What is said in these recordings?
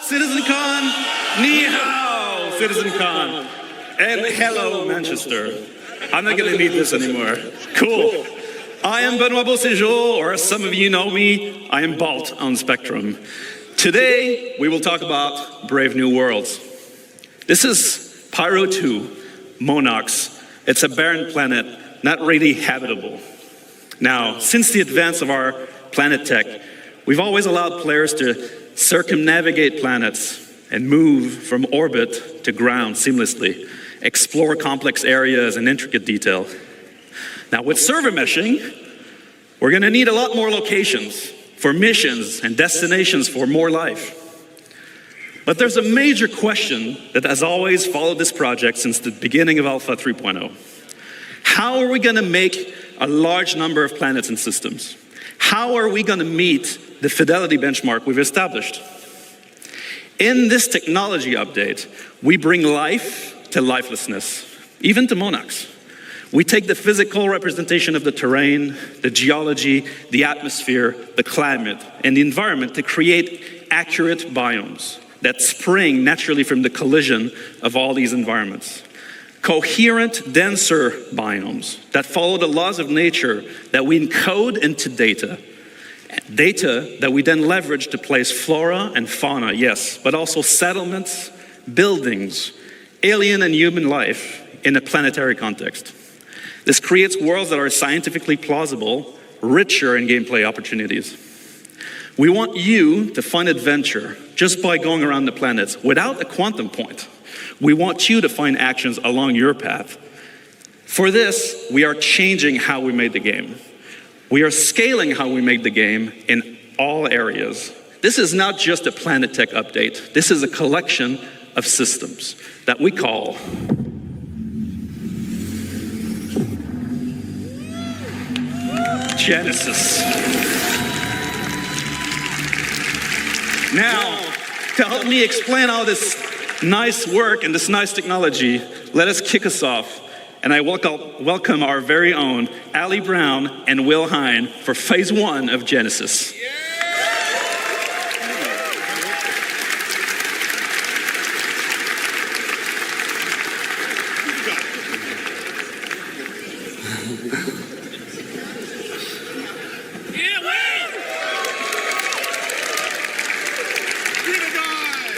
CitizenCon, ni hao, CitizenCon, and hello, Manchester. I'm not going to need this anymore. Cool. I am Benoit Beauséjour, or as some of you know me, I am Balt on Spectrum. Today, we will talk about Brave New Worlds. This is Pyro 2, Monox. It's a barren planet, not really habitable. Now, since the advance of our planet tech, we've always allowed players to circumnavigate planets and move from orbit to ground seamlessly, explore complex areas in intricate detail. Now, with server meshing, we're going to need a lot more locations for missions and destinations for more life. But there's a major question that has always followed this project since the beginning of Alpha 3.0. How are we going to make a large number of planets and systems? How are we going to meet the fidelity benchmark we've established? In this technology update, we bring life to lifelessness, even to Monox. We take the physical representation of the terrain, the geology, the atmosphere, the climate, and the environment to create accurate biomes that spring naturally from the collision of all these environments. Coherent, denser biomes that follow the laws of nature that we encode into data. Data that we then leverage to place flora and fauna, yes, but also settlements, buildings, alien and human life in a planetary context. This creates worlds that are scientifically plausible, richer in gameplay opportunities. We want you to find adventure just by going around the planets without a quantum point. We want you to find actions along your path. For this, we are changing how we made the game. We are scaling how we made the game in all areas. This is not just a Planet Tech update. This is a collection of systems that we call Genesis. Now, to help me explain all this nice work and this nice technology, let us kick us off. And I welcome our very own Ali Brown and Will Hine for phase 1 of Genesis.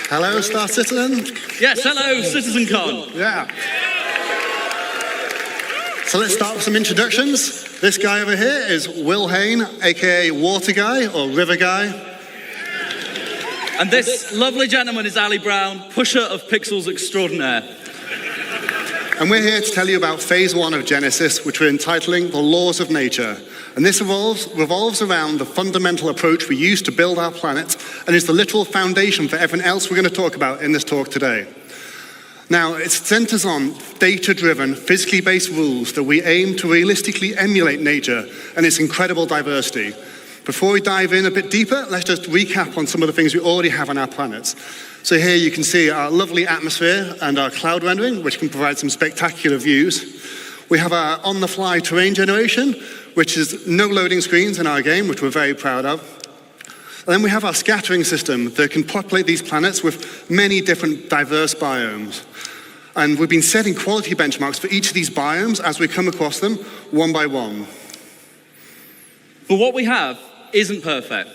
Hello, Star Citizen. Yes, hello, CitizenCon. Yeah. So let's start with some introductions. This guy over here is Will Hine, aka Water Guy or River Guy. And this lovely gentleman is Ali Brown, pusher of pixels extraordinaire. And we're here to tell you about phase 1 of Genesis, which we're entitling The Laws of Nature. And this revolves around the fundamental approach we use to build our planet and is the literal foundation for everything else we're going to talk about in this talk today. Now, it centers on data-driven, physically based rules that we aim to realistically emulate nature and its incredible diversity. Before we dive in a bit deeper, let's just recap on some of the things we already have on our planets. So here you can see our lovely atmosphere and our cloud rendering, which can provide some spectacular views. We have our on-the-fly terrain generation, which is no loading screens in our game, which we're very proud of. And then we have our scattering system that can populate these planets with many different diverse biomes. And we've been setting quality benchmarks for each of these biomes as we come across them one by one. But what we have isn't perfect.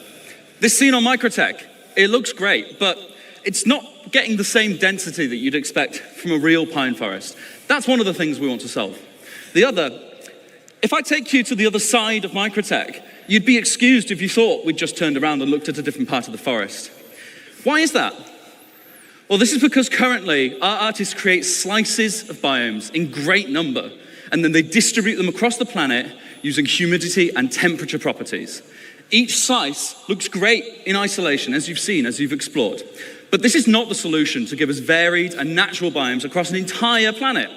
This scene on Microtech, it looks great, but it's not getting the same density that you'd expect from a real pine forest. That's one of the things we want to solve. The other, if I take you to the other side of Microtech, you'd be excused if you thought we'd just turned around and looked at a different part of the forest. Why is that? Well, this is because currently our artists create slices of biomes in great number, and then they distribute them across the planet using humidity and temperature properties. Each slice looks great in isolation, as you've seen, as you've explored. But this is not the solution to give us varied and natural biomes across an entire planet.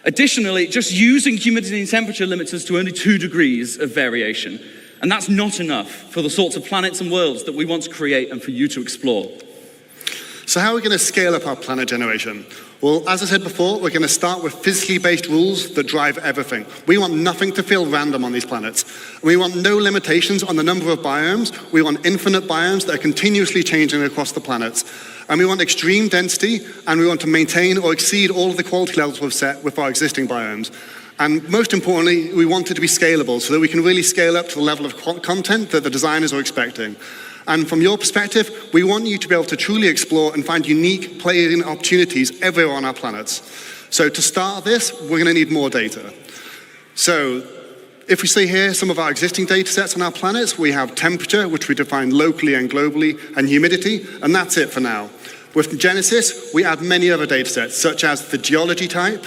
Additionally, just using humidity and temperature limits us to only 2 degrees of variation. And that's not enough for the sorts of planets and worlds that we want to create and for you to explore. So how are we going to scale up our planet generation? Well, as I said before, we're going to start with physically based rules that drive everything. We want nothing to feel random on these planets. We want no limitations on the number of biomes. We want infinite biomes that are continuously changing across the planets. And we want extreme density, and we want to maintain or exceed all of the quality levels we've set with our existing biomes. And most importantly, we want it to be scalable so that we can really scale up to the level of content that the designers are expecting. And from your perspective, we want you to be able to truly explore and find unique playing opportunities everywhere on our planets. So to start this, we're going to need more data. So if we see here some of our existing data sets on our planets, we have temperature, which we define locally and globally, and humidity, and that's it for now. With Genesis, we add many other data sets, such as the geology type,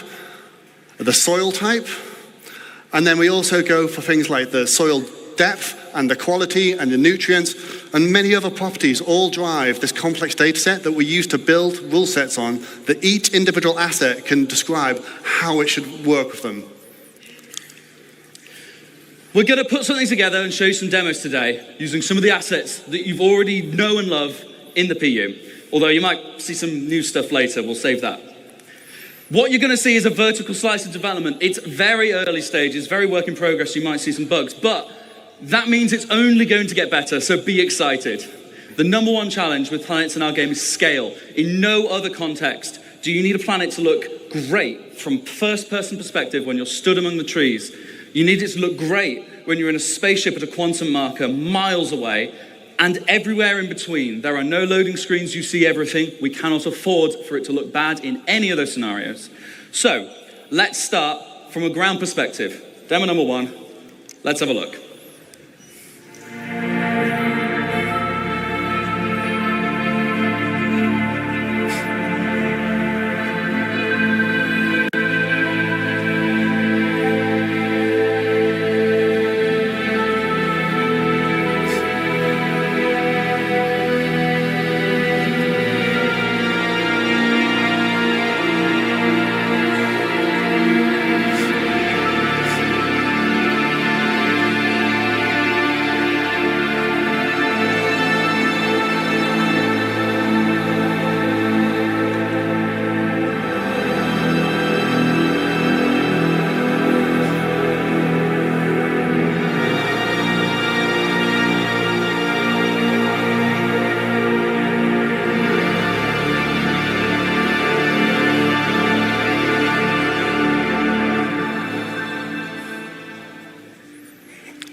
the soil type, and then we also go for things like the soil depth and the quality and the nutrients and many other properties all drive this complex data set that we use to build rule sets on that each individual asset can describe how it should work with them. We're going to put something together and show you some demos today using some of the assets that you've already know and love in the PU. Although you might see some new stuff later, we'll save that. What you're going to see is a vertical slice of development. It's very early stages, very work in progress. You might see some bugs, but that means it's only going to get better, so be excited. The number one challenge with planets in our game is scale. In no other context do you need a planet to look great from first-person perspective when you're stood among the trees. You need it to look great when you're in a spaceship at a quantum marker miles away, and everywhere in between. There are no loading screens, you see everything. We cannot afford for it to look bad in any of those scenarios. So, let's start from a ground perspective. Demo number one, let's have a look.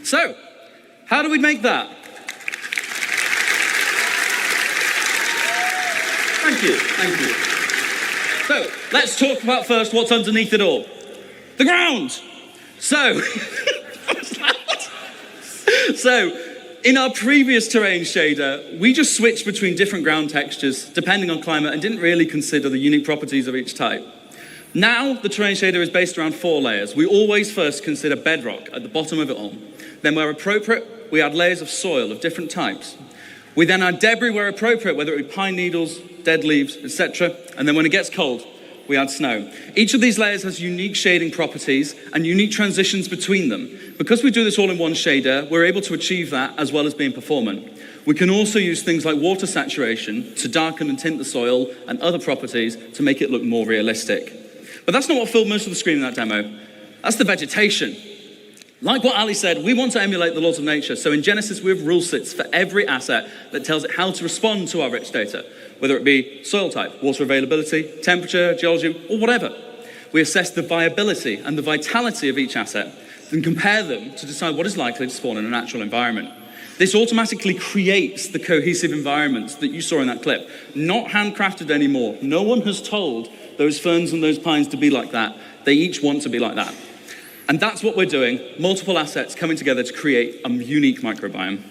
So, how do we make that? Thank you, thank you. So, let's talk about first what's underneath it all. The ground! So, in our previous terrain shader, we just switched between different ground textures depending on climate and didn't really consider the unique properties of each type. Now, the terrain shader is based around 4 layers. We always first consider bedrock at the bottom of it all. Then, where appropriate, we add layers of soil of different types. We then add debris where appropriate, whether it be pine needles, dead leaves, etc. And then when it gets cold, we add snow. Each of these layers has unique shading properties and unique transitions between them. Because we do this all in one shader, we're able to achieve that as well as being performant. We can also use things like water saturation to darken and tint the soil and other properties to make it look more realistic. But that's not what filled most of the screen in that demo. That's the vegetation. Like what Ali said, we want to emulate the laws of nature. So in Genesis, we have rule sets for every asset that tells it how to respond to our rich data, whether it be soil type, water availability, temperature, geology, or whatever. We assess the viability and the vitality of each asset and compare them to decide what is likely to spawn in a natural environment. This automatically creates the cohesive environments that you saw in that clip. Not handcrafted anymore. No one has told those ferns and those pines to be like that. They each want to be like that. And that's what we're doing, multiple assets coming together to create a unique microbiome.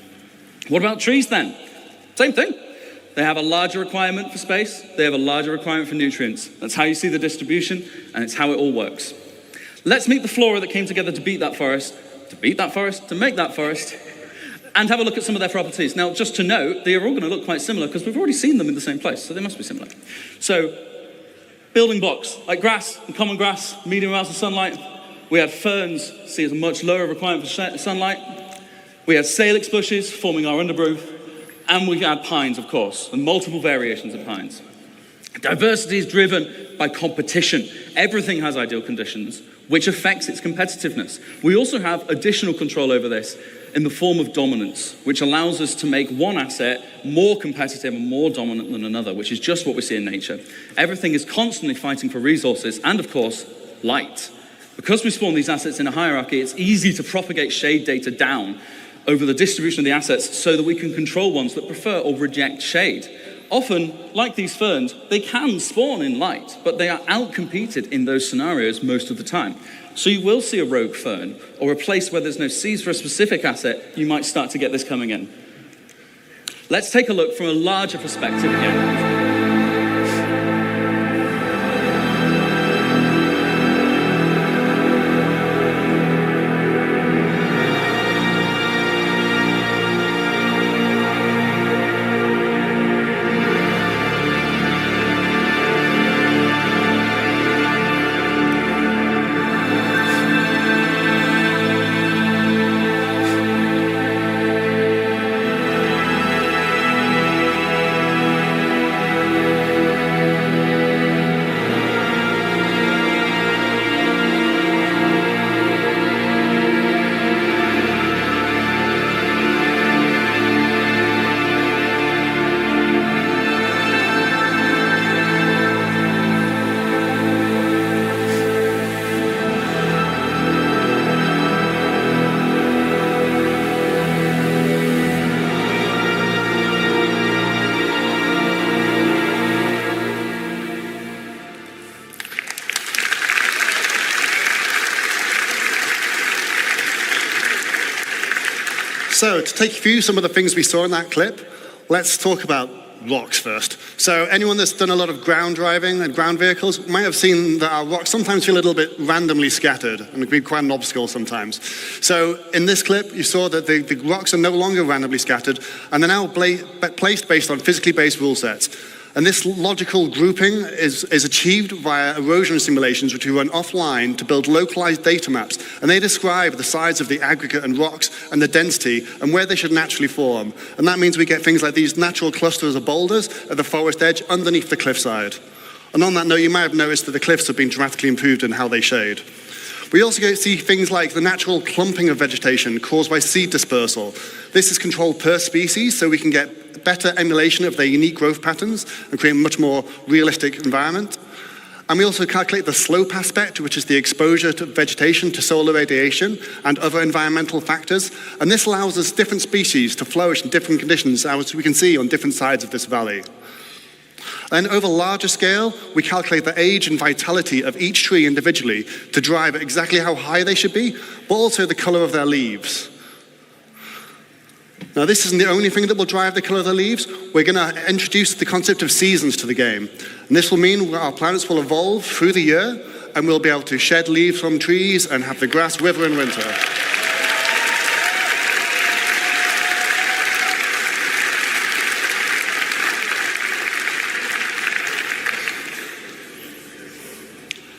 What about trees then? Same thing. They have a larger requirement for space, they have a larger requirement for nutrients. That's how you see the distribution, and it's how it all works. Let's meet the flora that came together to make that forest, and have a look at some of their properties. Now, just to note, they are all going to look quite similar because we've already seen them in the same place, so they must be similar. So, building blocks, like grass and common grass, medium amounts of sunlight. We had ferns, see as a much lower requirement for sunlight. We had salix bushes forming our undergrowth. And we had pines, of course, and multiple variations of pines. Diversity is driven by competition. Everything has ideal conditions, which affects its competitiveness. We also have additional control over this. in the form of dominance, which allows us to make one asset more competitive and more dominant than another, which is just what we see in nature. Everything is constantly fighting for resources and, of course, light. Because we spawn these assets in a hierarchy, it's easy to propagate shade data down over the distribution of the assets so that we can control ones that prefer or reject shade. Often, like these ferns, they can spawn in light, but they are outcompeted in those scenarios most of the time. So you will see a rogue fern, or a place where there's no seeds for a specific asset, you might start to get this coming in. Let's take a look from a larger perspective again. So, to take you through some of the things we saw in that clip, let's talk about rocks first. So, anyone that's done a lot of ground driving and ground vehicles might have seen that our rocks sometimes feel a little bit randomly scattered and can be quite an obstacle sometimes. So, in this clip, you saw that the rocks are no longer randomly scattered and they're now placed based on physically based rule sets. And this logical grouping is achieved via erosion simulations, which we run offline to build localized data maps. And they describe the size of the aggregate and rocks and the density and where they should naturally form. And that means we get things like these natural clusters of boulders at the forest edge underneath the cliffside. And on that note, you might have noticed that the cliffs have been dramatically improved in how they shade. We also see things like the natural clumping of vegetation caused by seed dispersal. This is controlled per species, so we can get better emulation of their unique growth patterns and create a much more realistic environment. And we also calculate the slope aspect, which is the exposure to vegetation to solar radiation and other environmental factors. And this allows us different species to flourish in different conditions, as we can see on different sides of this valley. Then over larger scale, we calculate the age and vitality of each tree individually to drive exactly how high they should be, but also the color of their leaves. Now, this isn't the only thing that will drive the color of the leaves. We're going to introduce the concept of seasons to the game. And this will mean our planets will evolve through the year, and we'll be able to shed leaves from trees and have the grass wither in winter.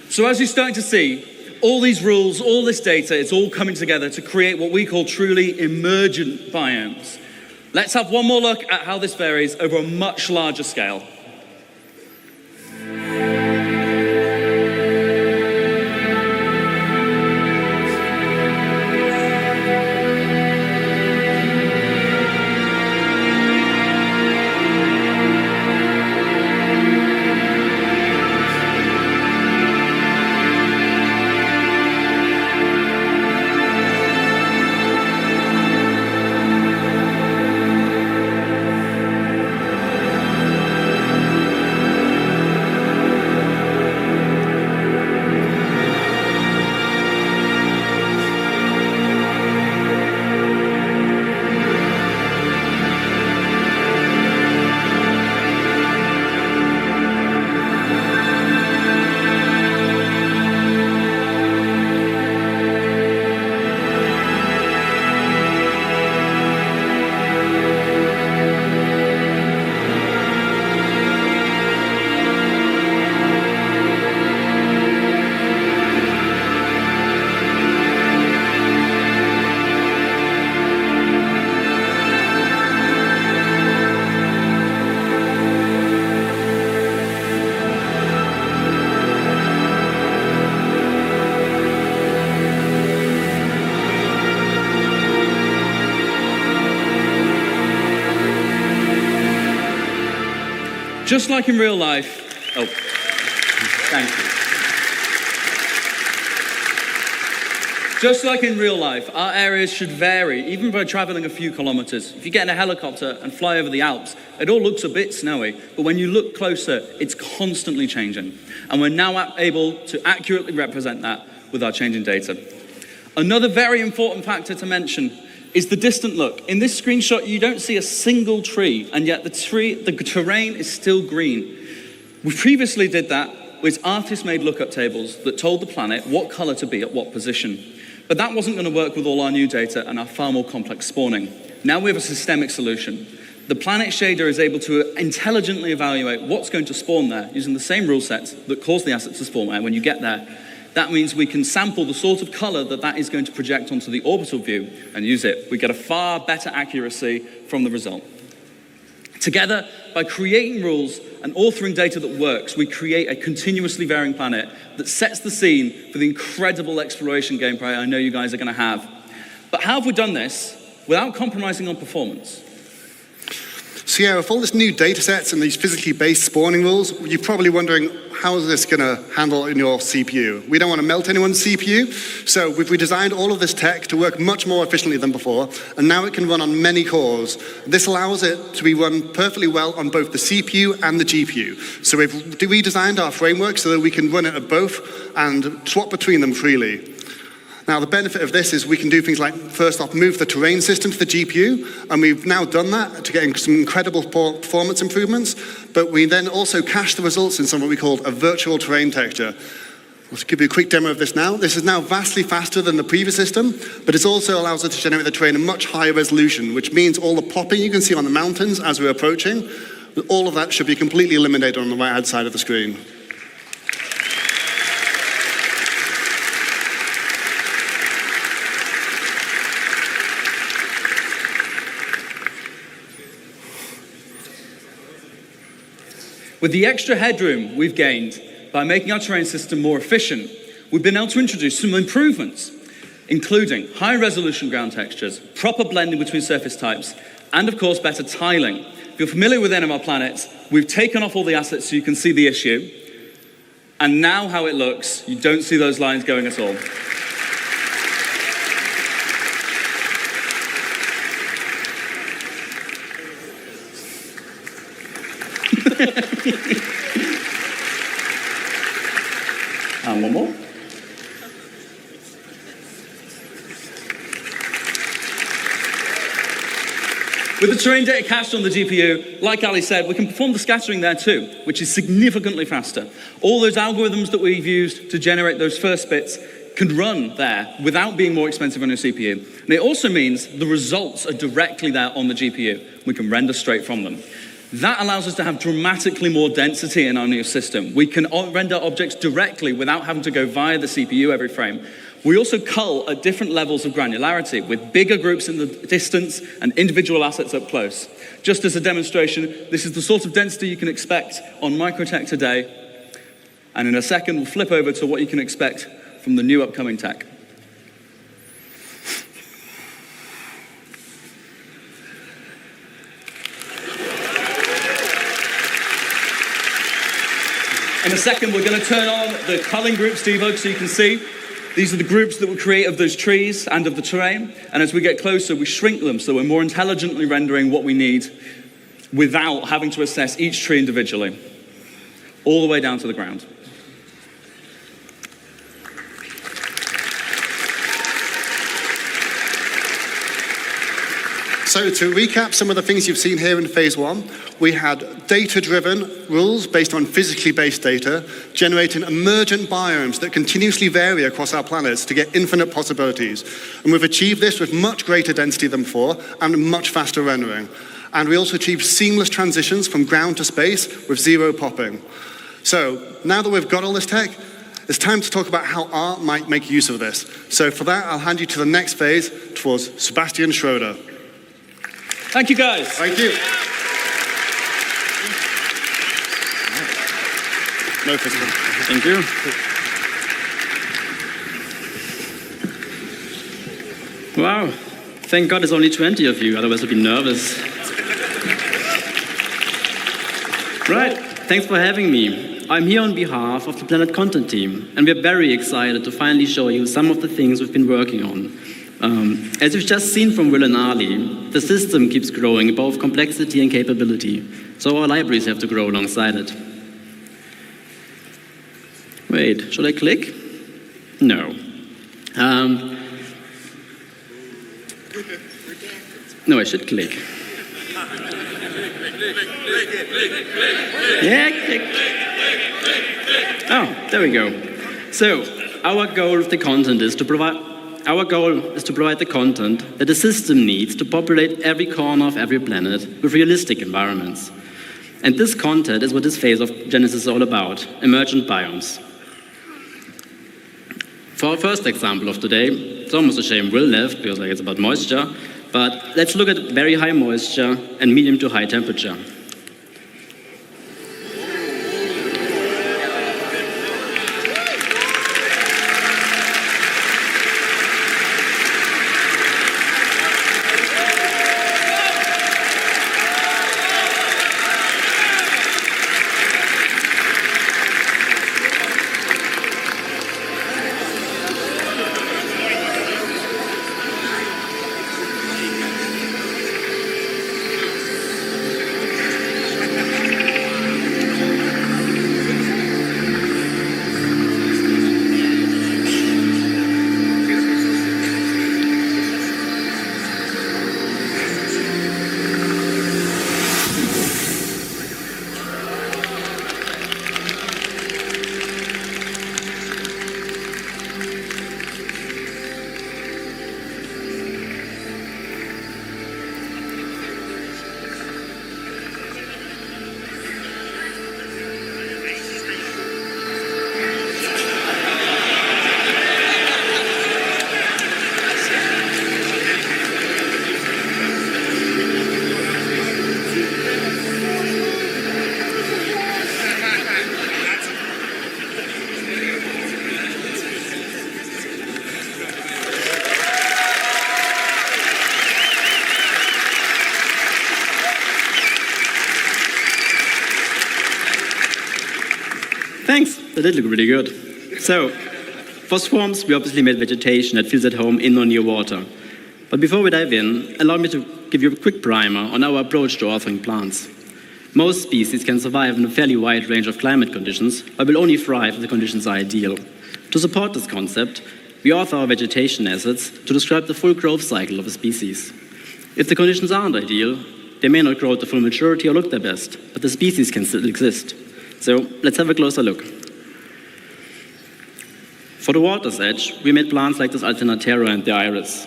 So as you're starting to see, all these rules, all this data, it's all coming together to create what we call truly emergent biomes. Let's have one more look at how this varies over a much larger scale. Just like in real life, oh, thank you. Just like in real life, our areas should vary, even by traveling a few kilometers. If you get in a helicopter and fly over the Alps, it all looks a bit snowy, but when you look closer, it's constantly changing. And we're now able to accurately represent that with our changing data. Another very important factor to mention is the distant look. In this screenshot, you don't see a single tree, and yet the terrain is still green. We previously did that with artist-made lookup tables that told the planet what color to be at what position. But that wasn't going to work with all our new data and our far more complex spawning. Now we have a systemic solution. The planet shader is able to intelligently evaluate what's going to spawn there using the same rule sets that cause the assets to spawn there when you get there. That means we can sample the sort of color that is going to project onto the orbital view and use it. We get a far better accuracy from the result. Together, by creating rules and authoring data that works, we create a continuously varying planet that sets the scene for the incredible exploration gameplay I know you guys are going to have. But how have we done this without compromising on performance? So yeah, with all this new data sets and these physically based spawning rules, you're probably wondering, how is this going to handle in your CPU? We don't want to melt anyone's CPU, so we've redesigned all of this tech to work much more efficiently than before, and now it can run on many cores. This allows it to be run perfectly well on both the CPU and the GPU. So we've redesigned our framework so that we can run it at both and swap between them freely. Now, the benefit of this is we can do things like, first off, move the terrain system to the GPU, and we've now done that to get some incredible performance improvements, but we then also cache the results in something we call a virtual terrain texture. I'll give you a quick demo of this now. This is now vastly faster than the previous system, but it also allows us to generate the terrain in much higher resolution, which means all the popping you can see on the mountains as we're approaching, all of that should be completely eliminated on the right-hand side of the screen. With the extra headroom we've gained by making our terrain system more efficient, we've been able to introduce some improvements, including high resolution ground textures, proper blending between surface types, and of course better tiling. If you're familiar with any of our planets, we've taken off all the assets so you can see the issue, and now how it looks, you don't see those lines going at all. And one more. With the terrain data cached on the GPU, like Ali said, we can perform the scattering there too, which is significantly faster. All those algorithms that we've used to generate those first bits can run there without being more expensive on your CPU. And it also means the results are directly there on the GPU. We can render straight from them. That allows us to have dramatically more density in our new system. We can render objects directly without having to go via the CPU every frame. We also cull at different levels of granularity, with bigger groups in the distance and individual assets up close. Just as a demonstration, this is the sort of density you can expect on Microtech today. And in a second, we'll flip over to what you can expect from the new upcoming tech. In a second, we're going to turn on the culling groups debug so you can see. These are the groups that we create of those trees and of the terrain. And as we get closer, we shrink them so we're more intelligently rendering what we need without having to assess each tree individually, all the way down to the ground. So to recap some of the things you've seen here in phase one, we had data-driven rules based on physically based data, generating emergent biomes that continuously vary across our planets to get infinite possibilities. And we've achieved this with much greater density than before and much faster rendering. And we also achieved seamless transitions from ground to space with zero popping. So now that we've got all this tech, it's time to talk about how art might make use of this. So for that, I'll hand you to the next phase towards Sebastian Schroeder. Thank you, guys. Thank you. No physical. Thank you. Wow. Thank God there's only 20 of you, otherwise I'd be nervous. Right. Thanks for having me. I'm here on behalf of the Planet Content team, and we're very excited to finally show you some of the things we've been working on. As you've just seen from Will and Ali, the system keeps growing in both complexity and capability, so our libraries have to grow alongside it. Wait, should I click? No. No, I should click. Yeah, click. Oh, there we go. So, our goal of the content is to provide the content that the system needs to populate every corner of every planet with realistic environments. And this content is what this phase of Genesis is all about, emergent biomes. For our first example of today, it's almost a shame Will left because it's about moisture, but let's look at very high moisture and medium to high temperature. Thanks, that did look really good. So, for swarms, we obviously made vegetation that feels at home in or near water. But before we dive in, allow me to give you a quick primer on our approach to authoring plants. Most species can survive in a fairly wide range of climate conditions, but will only thrive if the conditions are ideal. To support this concept, we author our vegetation assets to describe the full growth cycle of a species. If the conditions aren't ideal, they may not grow to full maturity or look their best, but the species can still exist. So let's have a closer look. For the water's edge, we made plants like this Alternatera and the iris.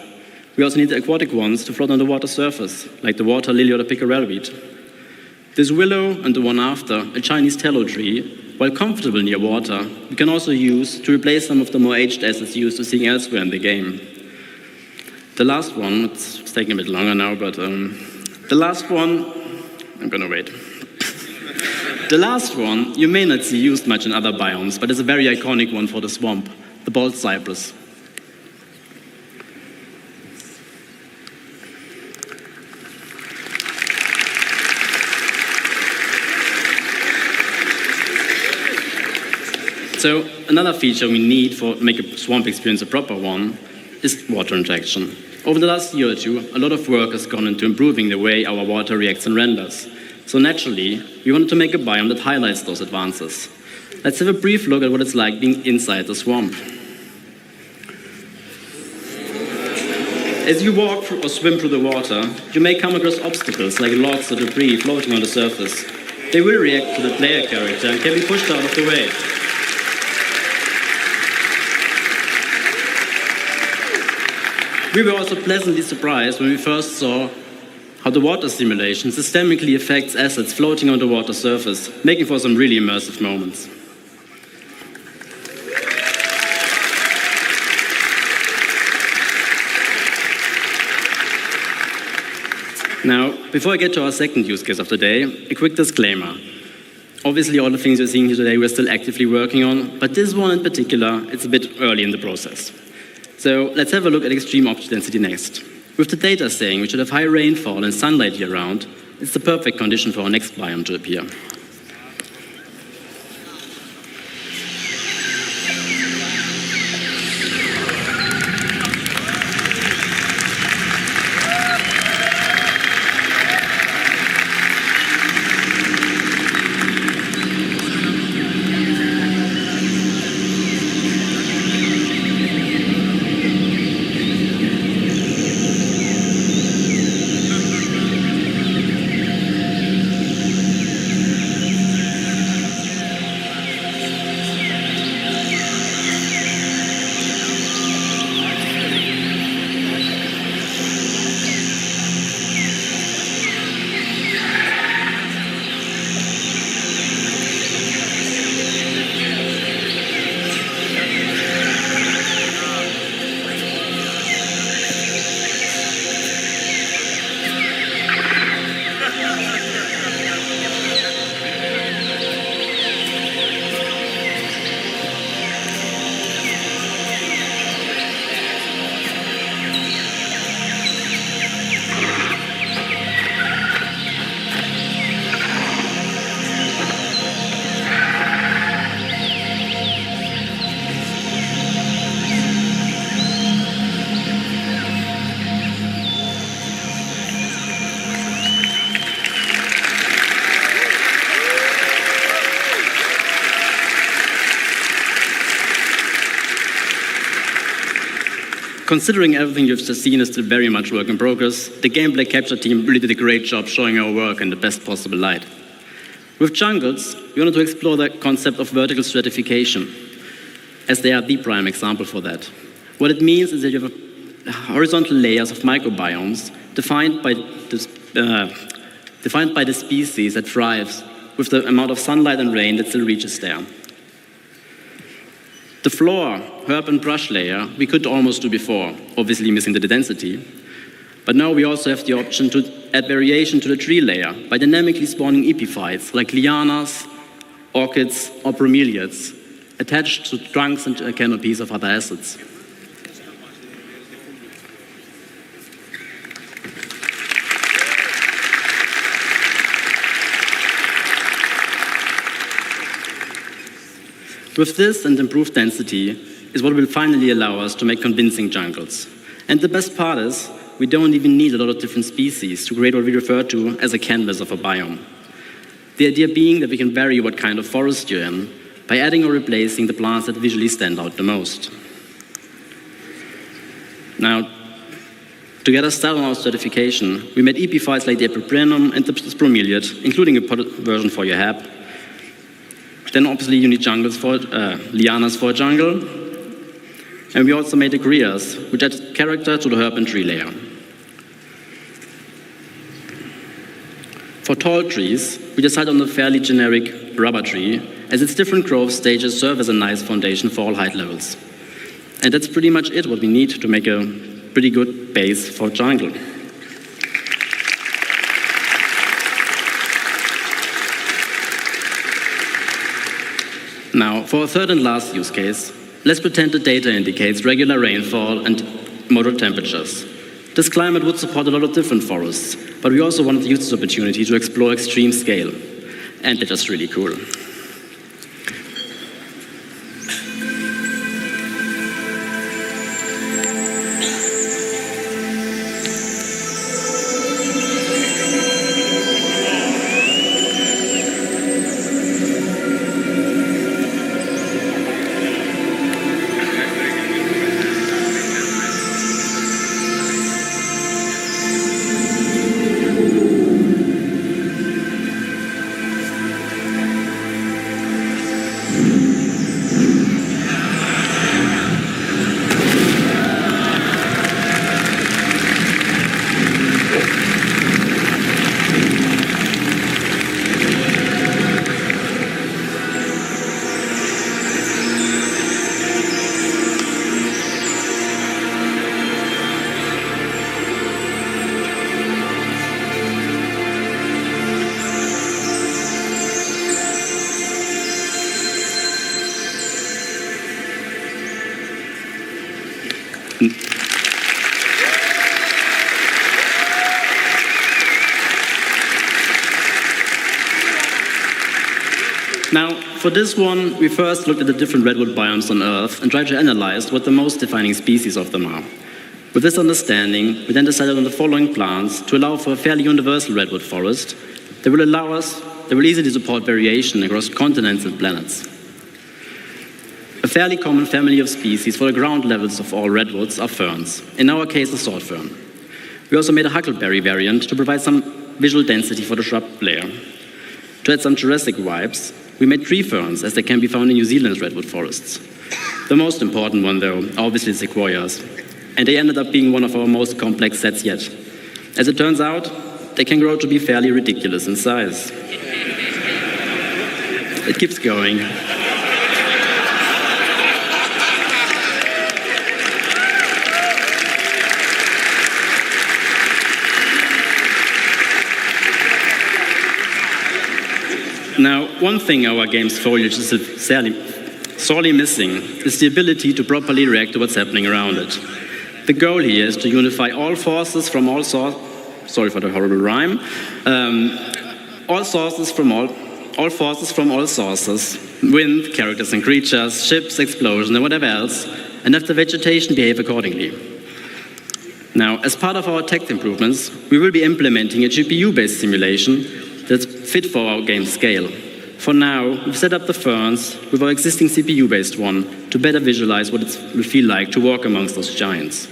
We also need the aquatic ones to float on the water surface, like the water lily or the pickerel weed. This willow and the one after, a Chinese tallow tree, while comfortable near water, we can also use to replace some of the more aged assets used to seeing elsewhere in the game. The last one, it's taking a bit longer now, but the last one, I'm gonna wait. The last one, you may not see used much in other biomes, but it's a very iconic one for the swamp, the bald cypress. So another feature we need to make a swamp experience a proper one is water injection. Over the last year or two, a lot of work has gone into improving the way our water reacts and renders. So naturally, we wanted to make a biome that highlights those advances. Let's have a brief look at what it's like being inside the swamp. As you walk or swim through the water, you may come across obstacles like logs or debris floating on the surface. They will react to the player character and can be pushed out of the way. We were also pleasantly surprised when we first saw how the water simulation systemically affects assets floating on the water surface, making for some really immersive moments. Now, before I get to our second use case of the day, a quick disclaimer. Obviously, all the things you're seeing here today we're still actively working on, but this one in particular, it's a bit early in the process. So let's have a look at extreme object density next. With the data saying we should have high rainfall and sunlight year-round, it's the perfect condition for our next biome to appear. Considering everything you've just seen is still very much work in progress, the gameplay capture team really did a great job showing our work in the best possible light. With jungles, we wanted to explore the concept of vertical stratification, as they are the prime example for that. What it means is that you have horizontal layers of microbiomes defined by the species that thrives with the amount of sunlight and rain that still reaches there. The floor, herb and brush layer we could almost do before, obviously missing the density. But now we also have the option to add variation to the tree layer by dynamically spawning epiphytes like lianas, orchids, or bromeliads attached to trunks and canopies of other assets. With this and improved density is what will finally allow us to make convincing jungles. And the best part is, we don't even need a lot of different species to create what we refer to as a canvas of a biome. The idea being that we can vary what kind of forest you're in by adding or replacing the plants that visually stand out the most. Now, to get us started on our stratification, we made epiphytes like the Epiprenum and the bromeliad, including a potted version for your hab. Then obviously you need jungles for lianas for a jungle. And we also made the grias, which add character to the herb and tree layer. For tall trees, we decided on the fairly generic rubber tree, as its different growth stages serve as a nice foundation for all height levels. And that's pretty much it, what we need to make a pretty good base for jungle. Now, for a third and last use case, let's pretend the data indicates regular rainfall and moderate temperatures. This climate would support a lot of different forests, but we also wanted to use this opportunity to explore extreme scale. And they're just really cool. Now, for this one, we first looked at the different redwood biomes on Earth and tried to analyze what the most defining species of them are. With this understanding, we then decided on the following plants to allow for a fairly universal redwood forest that will easily support variation across continents and planets. A fairly common family of species for the ground levels of all redwoods are ferns, in our case a sword fern. We also made a huckleberry variant to provide some visual density for the shrub layer. To add some Jurassic vibes, we made tree ferns, as they can be found in New Zealand's redwood forests. The most important one, though, are obviously sequoias, and they ended up being one of our most complex sets yet. As it turns out, they can grow to be fairly ridiculous in size. It keeps going. Now, one thing our game's foliage is sorely missing is the ability to properly react to what's happening around it. The goal here is to unify all forces from all sources. Sorry for the horrible rhyme. All forces from all sources, wind, characters and creatures, ships, explosions, and whatever else, and have the vegetation behave accordingly. Now, as part of our tech improvements, we will be implementing a GPU-based simulation that's fit for our game scale. For now, we've set up the ferns with our existing CPU-based one to better visualize what it will feel like to walk amongst those giants.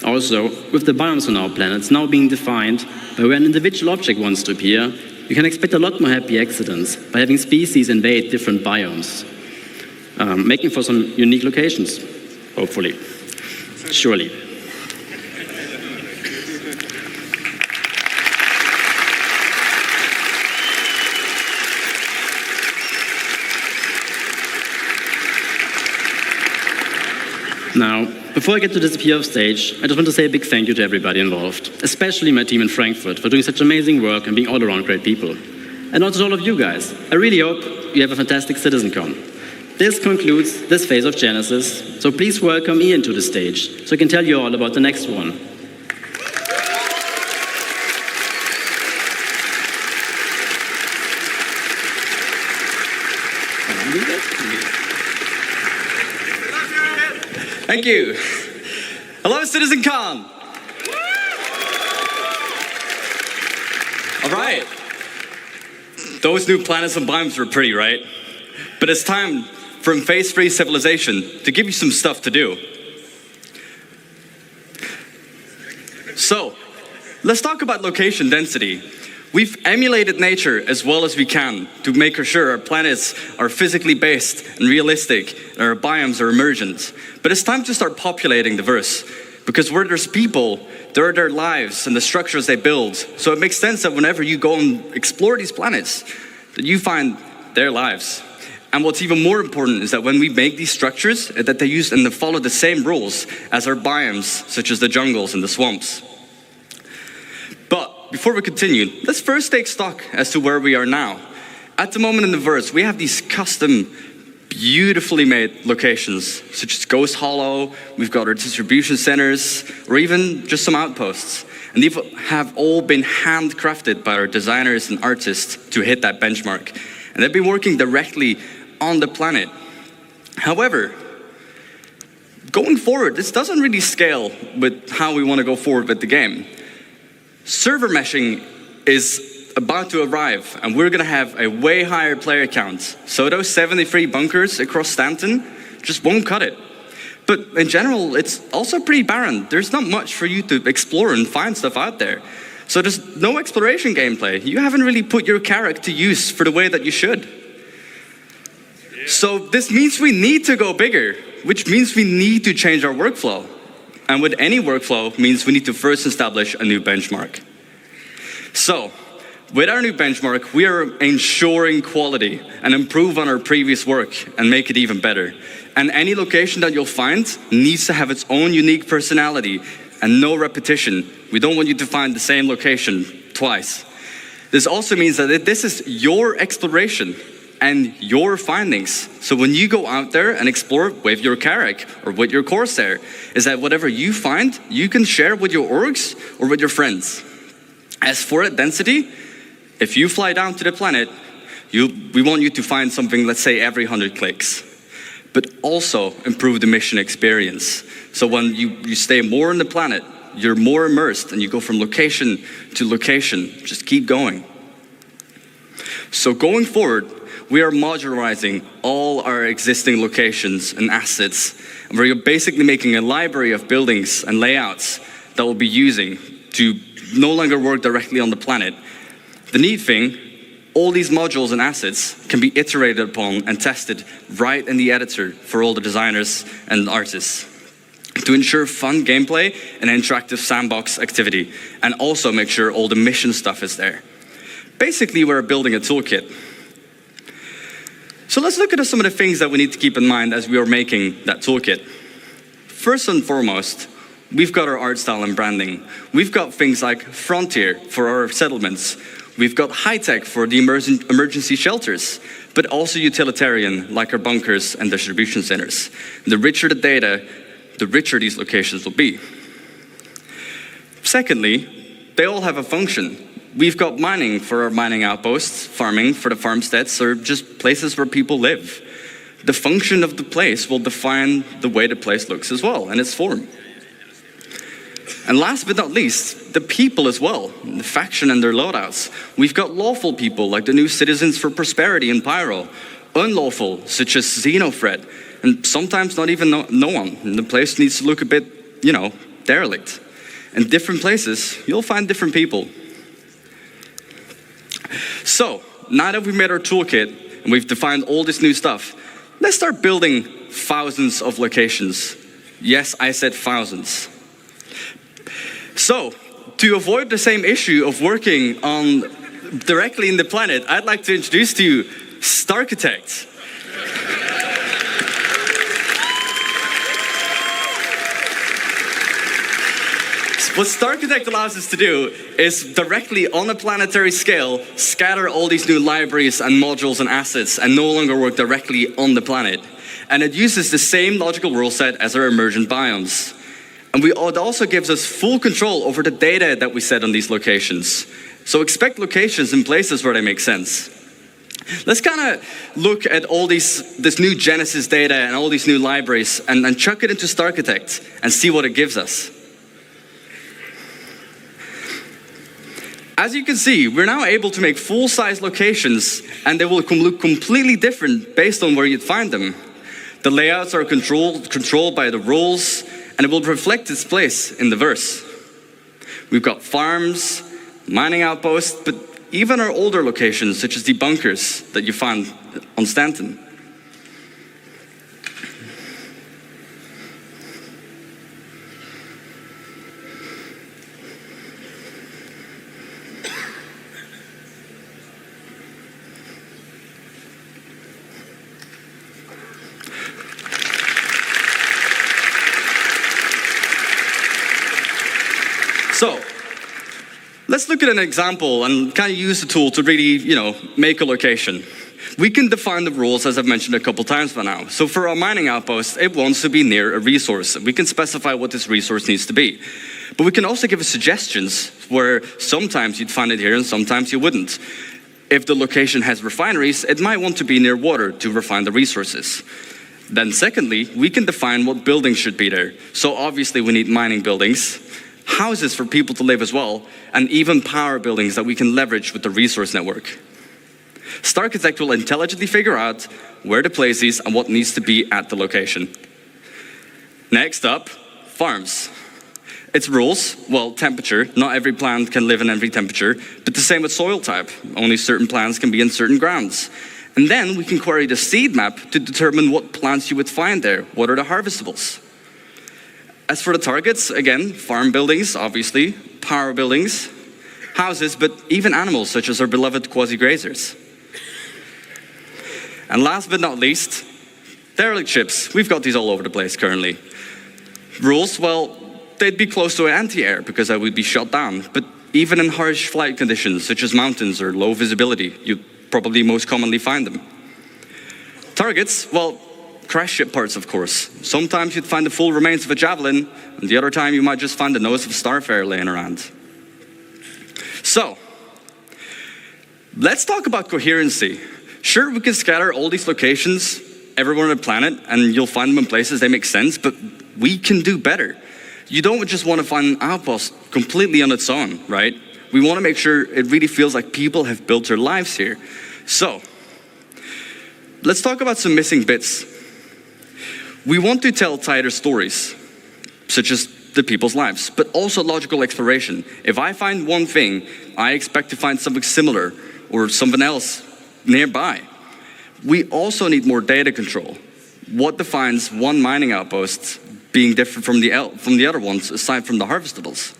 Also, with the biomes on our planets now being defined by where an individual object wants to appear, you can expect a lot more happy accidents by having species invade different biomes, making for some unique locations, hopefully. Surely. Now, before I get to disappear off stage, I just want to say a big thank you to everybody involved, especially my team in Frankfurt for doing such amazing work and being all around great people. And also to all of you guys. I really hope you have a fantastic Citizen-Con. This concludes this phase of Genesis, so please welcome Ian to the stage so I can tell you all about the next one. Thank you. Hello, Citizen-Con. All right. Those new planets and biomes were pretty, right? But it's time for phase-free civilization to give you some stuff to do. So, let's talk about location density. We've emulated nature as well as we can to make sure our planets are physically based and realistic and our biomes are emergent. But it's time to start populating the verse, because where there's people, there are their lives and the structures they build. So it makes sense that whenever you go and explore these planets, that you find their lives. And what's even more important is that when we make these structures, that they use and they follow the same rules as our biomes, such as the jungles and the swamps. But before we continue, let's first take stock as to where we are now. At the moment in the verse, we have these custom, beautifully made locations, such as Ghost Hollow, we've got our distribution centers, or even just some outposts. And these have all been handcrafted by our designers and artists to hit that benchmark. And they've been working directly on the planet. However, going forward, this doesn't really scale with how we want to go forward with the game. Server meshing is about to arrive, and we're going to have a way higher player count. So those 73 bunkers across Stanton just won't cut it. But in general, it's also pretty barren. There's not much for you to explore and find stuff out there. So there's no exploration gameplay. You haven't really put your character to use for the way that you should. So this means we need to go bigger, which means we need to change our workflow. And with any workflow means we need to first establish a new benchmark. So, with our new benchmark, we are ensuring quality and improve on our previous work and make it even better. And any location that you'll find needs to have its own unique personality and no repetition. We don't want you to find the same location twice. This also means that this is your exploration and your findings. So when you go out there and explore with your Carrack or with your Corsair, is that whatever you find, you can share with your orgs or with your friends. As for that density, if you fly down to the planet, we want you to find something, let's say every 100 clicks, but also improve the mission experience. So when you stay more on the planet, you're more immersed and you go from location to location, just keep going. So going forward, we are modularizing all our existing locations and assets. And we're basically making a library of buildings and layouts that we'll be using to no longer work directly on the planet. The neat thing, all these modules and assets can be iterated upon and tested right in the editor for all the designers and artists to ensure fun gameplay and interactive sandbox activity, and also make sure all the mission stuff is there. Basically, we're building a toolkit. So let's look at some of the things that we need to keep in mind as we are making that toolkit. First and foremost, we've got our art style and branding. We've got things like Frontier for our settlements. We've got high-tech for the emergency shelters, but also utilitarian like our bunkers and distribution centers. The richer the data, the richer these locations will be. Secondly, they all have a function. We've got mining for our mining outposts, farming for the farmsteads, or just places where people live. The function of the place will define the way the place looks as well, and its form. And last but not least, the people as well, the faction and their loadouts. We've got lawful people like the new Citizens for Prosperity in Pyro, unlawful such as Xenofred, and sometimes not even no one. And the place needs to look a bit, derelict. In different places, you'll find different people. So, now that we've made our toolkit and we've defined all this new stuff, let's start building thousands of locations. Yes, I said thousands. So, to avoid the same issue of working on directly in the planet, I'd like to introduce to you StarArchitect. What StarArchitect allows us to do is directly on a planetary scale scatter all these new libraries and modules and assets and no longer work directly on the planet. And it uses the same logical rule set as our emergent biomes. And it also gives us full control over the data that we set on these locations. So expect locations in places where they make sense. Let's kind of look at all this new Genesis data and all these new libraries and chuck it into StarArchitect and see what it gives us. As you can see, we're now able to make full-size locations, and they will look completely different based on where you'd find them. The layouts are controlled by the rules, and it will reflect its place in the verse. We've got farms, mining outposts, but even our older locations, such as the bunkers that you find on Stanton. So, let's look at an example and kind of use the tool to really, make a location. We can define the rules, as I've mentioned a couple times by now. So for our mining outpost, it wants to be near a resource. We can specify what this resource needs to be. But we can also give it suggestions where sometimes you'd find it here and sometimes you wouldn't. If the location has refineries, it might want to be near water to refine the resources. Then secondly, we can define what buildings should be there. So obviously we need mining buildings, houses for people to live as well, and even power buildings that we can leverage with the resource network. StarArchitect will intelligently figure out where to place these and what needs to be at the location. Next up, farms. Its rules, well, temperature. Not every plant can live in every temperature, but the same with soil type. Only certain plants can be in certain grounds. And then we can query the seed map to determine what plants you would find there. What are the harvestables? As for the targets, again, farm buildings, obviously, power buildings, houses, but even animals such as our beloved quasi-grazers. And last but not least, derelict ships. We've got these all over the place currently. Rules, well, they'd be close to an anti-air because I would be shot down. But even in harsh flight conditions such as mountains or low visibility, you'd probably most commonly find them. Targets, well, crash ship parts, of course. Sometimes you'd find the full remains of a javelin, and the other time you might just find the nose of a starfare laying around. So, let's talk about coherency. Sure, we can scatter all these locations everywhere on the planet, and you'll find them in places they make sense, but we can do better. You don't just want to find an outpost completely on its own, right? We want to make sure it really feels like people have built their lives here. So, let's talk about some missing bits. We want to tell tighter stories, such as the people's lives, but also logical exploration. If I find one thing, I expect to find something similar or something else nearby. We also need more data control. What defines one mining outpost being different from the other ones, aside from the harvestables?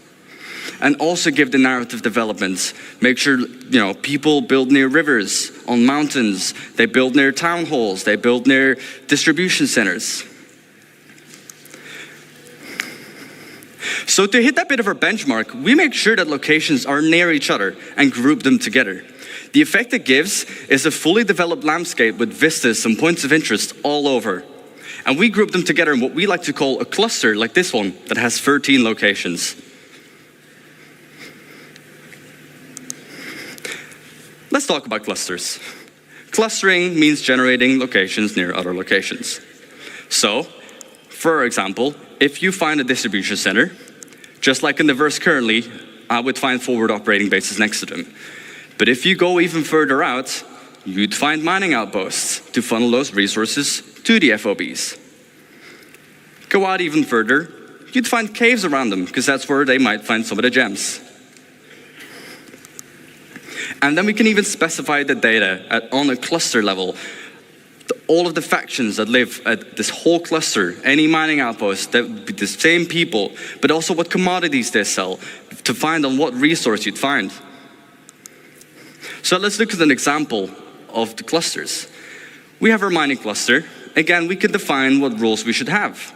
And also give the narrative development. Make sure, people build near rivers, on mountains, they build near town halls, they build near distribution centers. So to hit that bit of our benchmark, we make sure that locations are near each other and group them together. The effect it gives is a fully developed landscape with vistas and points of interest all over. And we group them together in what we like to call a cluster, like this one, that has 13 locations. Let's talk about clusters. Clustering means generating locations near other locations. So, for example, if you find a distribution center, Just like in the verse currently, I would find forward operating bases next to them. But if you go even further out, you'd find mining outposts to funnel those resources to the FOBs. Go out even further, you'd find caves around them, because that's where they might find some of the gems. And then we can even specify the data on a cluster level. All of the factions that live at this whole cluster, any mining outpost, that would be the same people, but also what commodities they sell, to find on what resource you'd find. So let's look at an example of the clusters. We have our mining cluster. Again, we can define what rules we should have.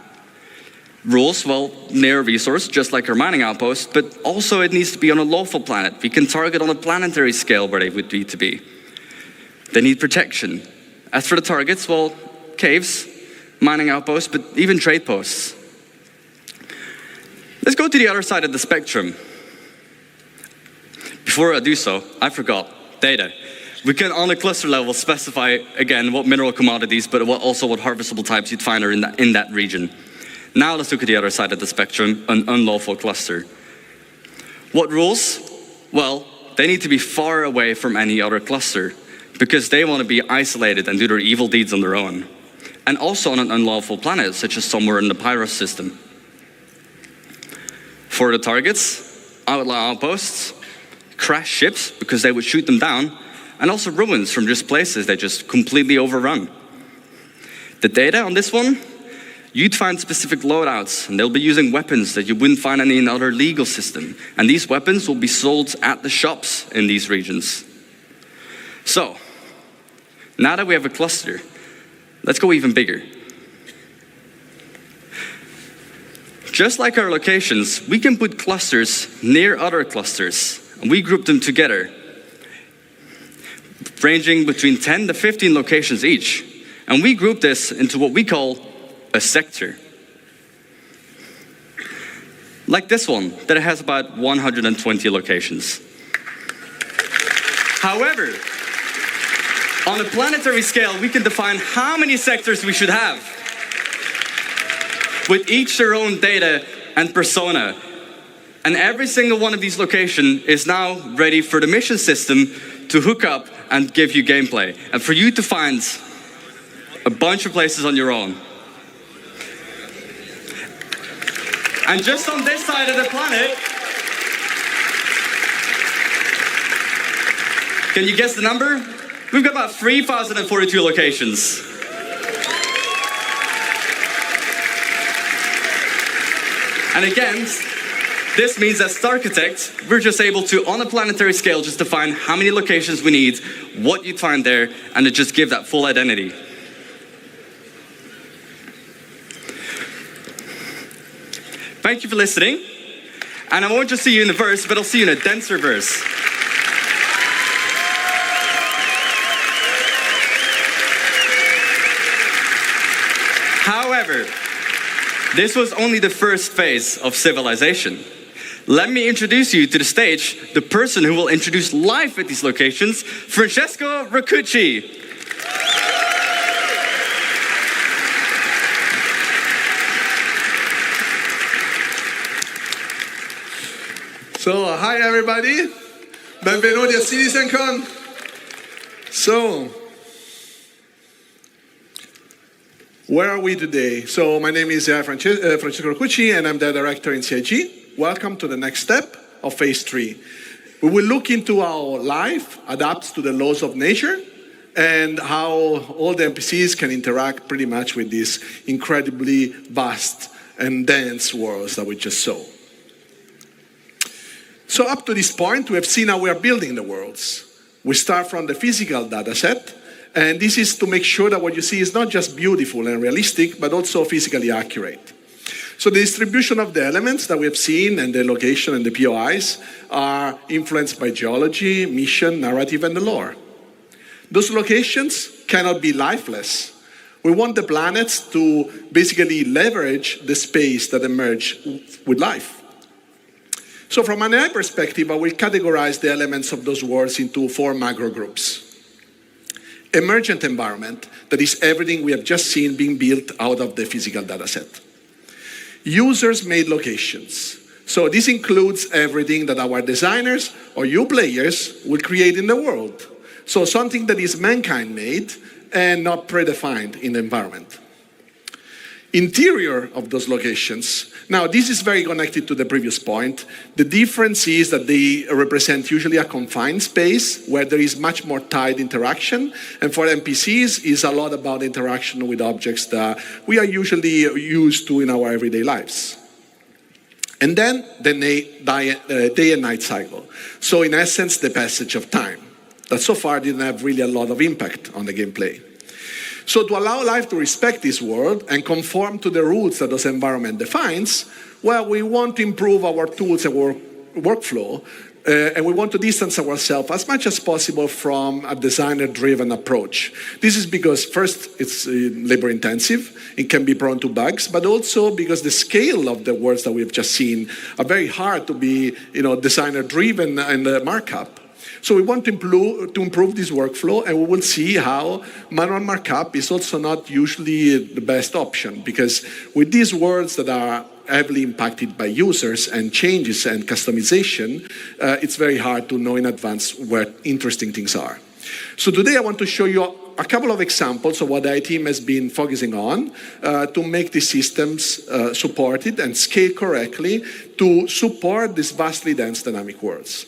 Rules, well, near a resource, just like our mining outpost, but also it needs to be on a lawful planet. We can target on a planetary scale where they would need to be. They need protection. As for the targets, well, caves, mining outposts, but even trade posts. Let's go to the other side of the spectrum. Before I do so, I forgot data. We can, on a cluster level, specify, again, what mineral commodities, but also what harvestable types you'd find are in that region. Now let's look at the other side of the spectrum, an unlawful cluster. What rules? Well, they need to be far away from any other cluster, because they want to be isolated and do their evil deeds on their own. And also on an unlawful planet, such as somewhere in the Pyros system. For the targets, outlaw outposts, crash ships, because they would shoot them down, and also ruins from just places they just completely overrun. The data on this one, you'd find specific loadouts, and they'll be using weapons that you wouldn't find in any other legal system. And these weapons will be sold at the shops in these regions. So, now that we have a cluster, let's go even bigger. Just like our locations, we can put clusters near other clusters, and we group them together, ranging between 10 to 15 locations each. And we group this into what we call a sector. Like this one, that has about 120 locations. However, on a planetary scale, we can define how many sectors we should have, with each their own data and persona. And every single one of these locations is now ready for the mission system to hook up and give you gameplay, and for you to find a bunch of places on your own. And just on this side of the planet, can you guess the number? We've got about 3,042 locations. And again, this means as architects, we're just able to, on a planetary scale, just define how many locations we need, what you'd find there, and to just give that full identity. Thank you for listening. And I won't just see you in the verse, but I'll see you in a denser verse. However, this was only the first phase of civilization. Let me introduce you to the stage, the person who will introduce life at these locations, Francesco Raccucci. So, hi everybody. Benvenuti a Citizen-Con. So, where are we today? So, my name is Francesco Raccucci, and I'm the director in CIG. Welcome to the next step of phase 3. We will look into how life adapts to the laws of nature and how all the NPCs can interact pretty much with these incredibly vast and dense worlds that we just saw. So up to this point, we have seen how we are building the worlds. We start from the physical data set, and this is to make sure that what you see is not just beautiful and realistic, but also physically accurate. So the distribution of the elements that we have seen and the location and the POIs are influenced by geology, mission, narrative, and the lore. Those locations cannot be lifeless. We want the planets to basically leverage the space that emerge with life. So from an AI perspective, I will categorize the elements of those worlds into 4 macro groups. Emergent environment, that is everything we have just seen being built out of the physical data set. Users-made locations. So this includes everything that our designers or you players will create in the world. So something that is mankind-made and not predefined in the environment. Interior of those locations. Now, this is very connected to the previous point. The difference is that they represent usually a confined space where there is much more tight interaction. And for NPCs, it's a lot about interaction with objects that we are usually used to in our everyday lives. And then the day and night cycle. So in essence, the passage of time. That so far didn't have really a lot of impact on the gameplay. So to allow life to respect this world and conform to the rules that this environment defines, well, we want to improve our tools and workflow, and we want to distance ourselves as much as possible from a designer-driven approach. This is because, first, it's labor-intensive, it can be prone to bugs, but also because the scale of the worlds that we've just seen are very hard to be, designer-driven in the markup. So we want to improve this workflow, and we will see how manual markup is also not usually the best option, because with these worlds that are heavily impacted by users and changes and customization, it's very hard to know in advance where interesting things are. So today I want to show you a couple of examples of what the IT team has been focusing on to make these systems supported and scale correctly to support these vastly dense dynamic worlds.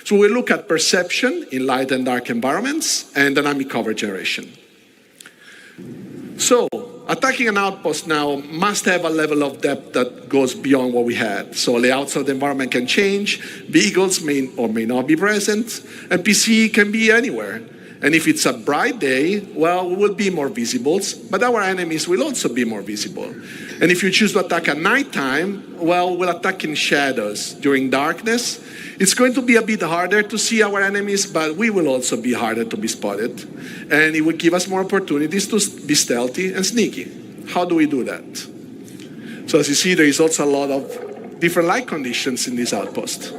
So we'll look at perception in light and dark environments and dynamic cover generation. So attacking an outpost now must have a level of depth that goes beyond what we had. So layouts of the environment can change, vehicles may or may not be present, and PC can be anywhere. And if it's a bright day, well, we will be more visible, but our enemies will also be more visible. And if you choose to attack at nighttime, well, we'll attack in shadows. During darkness, it's going to be a bit harder to see our enemies, but we will also be harder to be spotted. And it will give us more opportunities to be stealthy and sneaky. How do we do that? So as you see, there is also a lot of different light conditions in this outpost.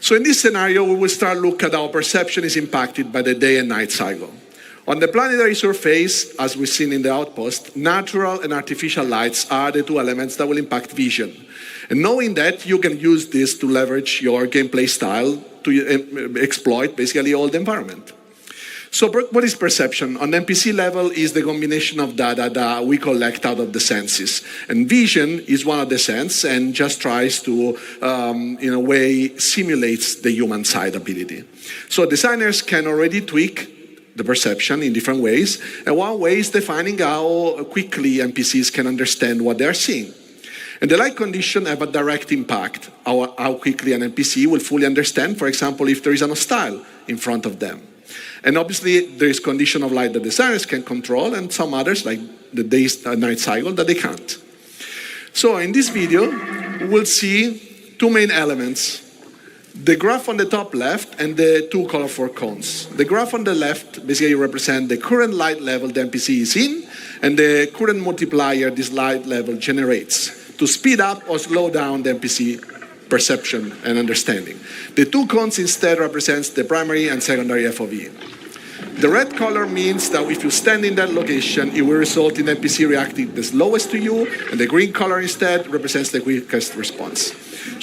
So in this scenario, we will start look at how perception is impacted by the day and night cycle. On the planetary surface, as we've seen in the outpost, natural and artificial lights are the two elements that will impact vision. And knowing that, you can use this to leverage your gameplay style to exploit basically all the environment. So what is perception? On the NPC level is the combination of data that we collect out of the senses. And vision is one of the senses and just tries to, in a way, simulates the human side ability. So designers can already tweak the perception in different ways. And one way is defining how quickly NPCs can understand what they're seeing. And the light condition have a direct impact on how quickly an NPC will fully understand, for example, if there is an hostile in front of them. And obviously, there is condition of light that designers can control, and some others, like the day-night cycle, that they can't. So in this video, we'll see two main elements. The graph on the top left and the two colorful cones. The graph on the left basically represents the current light level the NPC is in, and the current multiplier this light level generates to speed up or slow down the NPC perception and understanding. The two cones instead represents the primary and secondary FOV. The red color means that if you stand in that location, it will result in NPC reacting the slowest to you, and the green color instead represents the quickest response.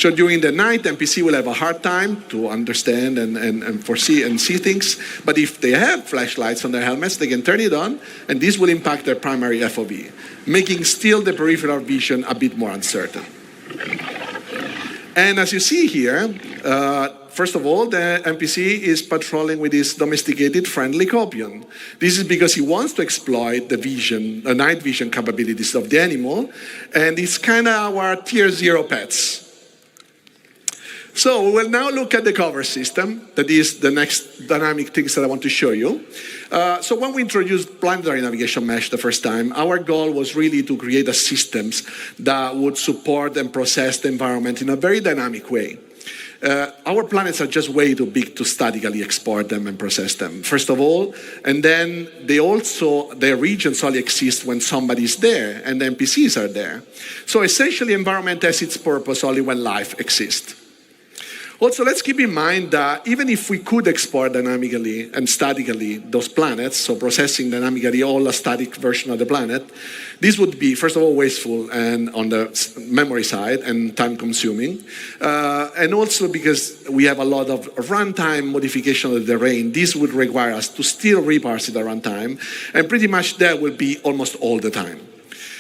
So during the night, NPC will have a hard time to understand and foresee and see things, but if they have flashlights on their helmets, they can turn it on, and this will impact their primary FOV, making still the peripheral vision a bit more uncertain. And as you see here, first of all, the NPC is patrolling with his domesticated friendly copion. This is because he wants to exploit the night vision capabilities of the animal, and it's kind of our tier 0 pets. So we will now look at the cover system. That is the next dynamic things that I want to show you. So when we introduced planetary navigation mesh the first time, our goal was really to create a systems that would support and process the environment in a very dynamic way. Our planets are just way too big to statically export them and process them, first of all. And then their regions only exist when somebody's there and the NPCs are there. So essentially, environment has its purpose only when life exists. Also, let's keep in mind that even if we could export dynamically and statically those planets, so processing dynamically all a static version of the planet, this would be, first of all, wasteful and on the memory side and time-consuming. And also because we have a lot of runtime modification of the terrain, this would require us to still reparse it at runtime, and pretty much that will be almost all the time.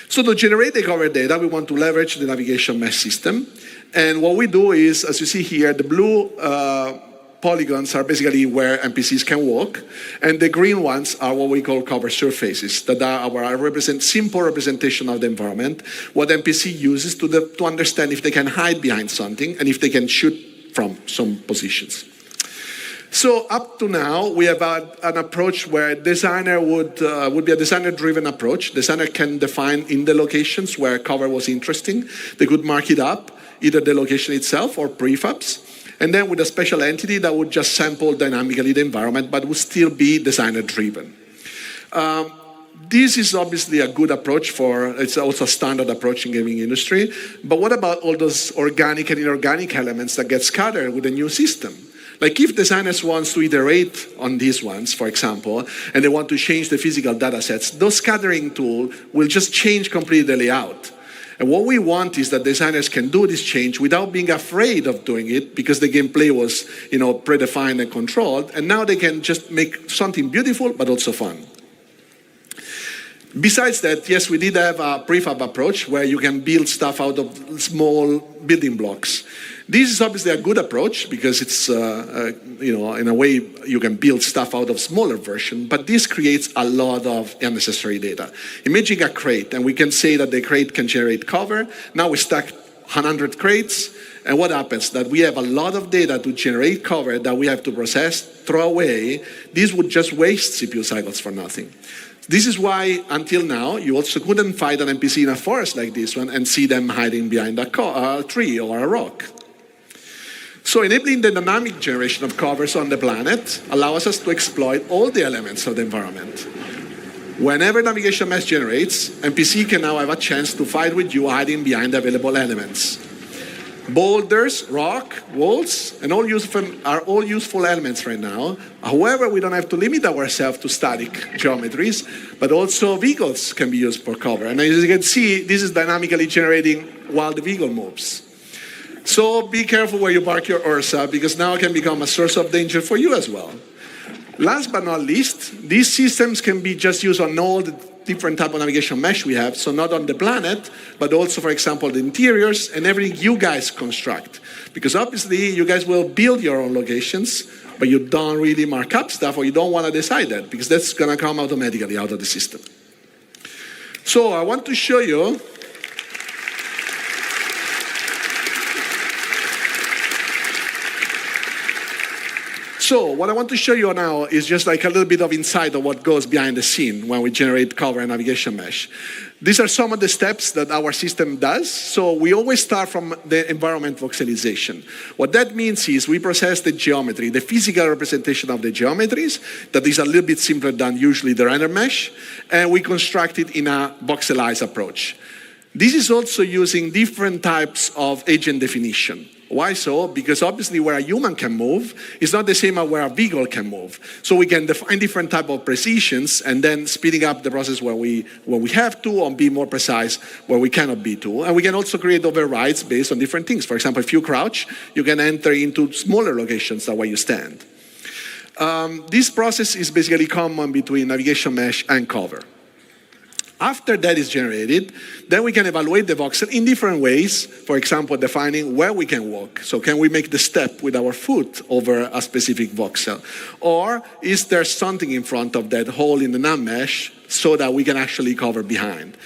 So to generate the cover data, we want to leverage the navigation mesh system. And what we do is, as you see here, the blue polygons are basically where NPCs can walk, and the green ones are what we call cover surfaces, that are our simple representation of the environment, what NPC uses to understand if they can hide behind something and if they can shoot from some positions. So up to now, we have an approach where designer would be a designer-driven approach. Designer can define in the locations where cover was interesting. They could mark it up, either the location itself or prefabs, and then with a special entity that would just sample dynamically the environment, but would still be designer-driven. This is obviously a good approach it's also a standard approach in gaming industry, but what about all those organic and inorganic elements that get scattered with a new system? Like if designers want to iterate on these ones, for example, and they want to change the physical data sets, those scattering tools will just change completely the layout. And what we want is that designers can do this change without being afraid of doing it because the gameplay was, predefined and controlled, and now they can just make something beautiful but also fun. Besides that, yes, we did have a prefab approach where you can build stuff out of small building blocks. This is obviously a good approach because it's, in a way you can build stuff out of smaller version, but this creates a lot of unnecessary data. Imagine a crate, and we can say that the crate can generate cover. Now we stack 100 crates, and what happens? That we have a lot of data to generate cover that we have to process, throw away. This would just waste CPU cycles for nothing. This is why, until now, you also couldn't find an NPC in a forest like this one and see them hiding behind a tree or a rock. So enabling the dynamic generation of covers on the planet allows us to exploit all the elements of the environment. Whenever navigation mesh generates, NPC can now have a chance to fight with you hiding behind the available elements. Boulders, rock, walls, and are all useful elements right now. However, we don't have to limit ourselves to static geometries, but also vehicles can be used for cover. And as you can see, this is dynamically generating while the vehicle moves. So be careful where you park your Ursa, because now it can become a source of danger for you as well. Last but not least, these systems can be just used on all the different type of navigation mesh we have, so not on the planet, but also, for example, the interiors and everything you guys construct. Because obviously, you guys will build your own locations, but you don't really mark up stuff, or you don't want to decide that, because that's going to come automatically out of the system. So I want to show you So what I want to show you now is just like a little bit of insight of what goes behind the scene when we generate cover and navigation mesh. These are some of the steps that our system does. So we always start from the environment voxelization. What that means is we process the geometry, the physical representation of the geometries, that is a little bit simpler than usually the render mesh, and we construct it in a voxelized approach. This is also using different types of agent definition. Why so? Because obviously where a human can move is not the same as where a vehicle can move. So we can define different type of precisions and then speeding up the process where we have to, or be more precise where we cannot be to. And we can also create overrides based on different things. For example, if you crouch, you can enter into smaller locations than where you stand. This process is basically common between navigation mesh and cover. After that is generated, then we can evaluate the voxel in different ways. For example, defining where we can walk. So can we make the step with our foot over a specific voxel? Or is there something in front of that hole in the nav mesh so that we can actually cover behind?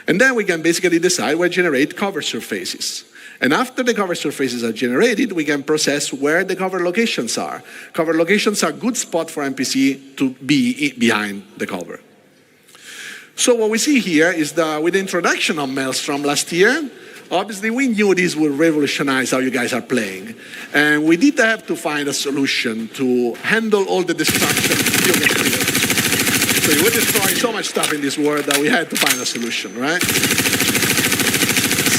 And then we can basically decide where to generate cover surfaces. And after the cover surfaces are generated, we can process where the cover locations are. Cover locations are a good spot for NPC to be behind the cover. So what we see here is that with the introduction of Maelstrom last year, obviously we knew this would revolutionize how you guys are playing. And we did have to find a solution to handle all the destruction you can create. So you were destroying so much stuff in this world that we had to find a solution, right?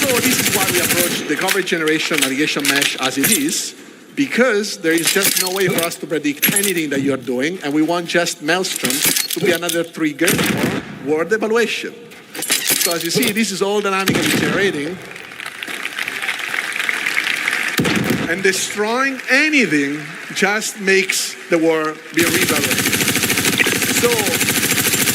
So this is why we approach the cover generation navigation mesh as it is. because there is just no way for us to predict anything that you're doing, and we want just Maelstrom to be another trigger for word evaluation. So as you see, this is all dynamically generating. And destroying anything just makes the word be reevaluated. So,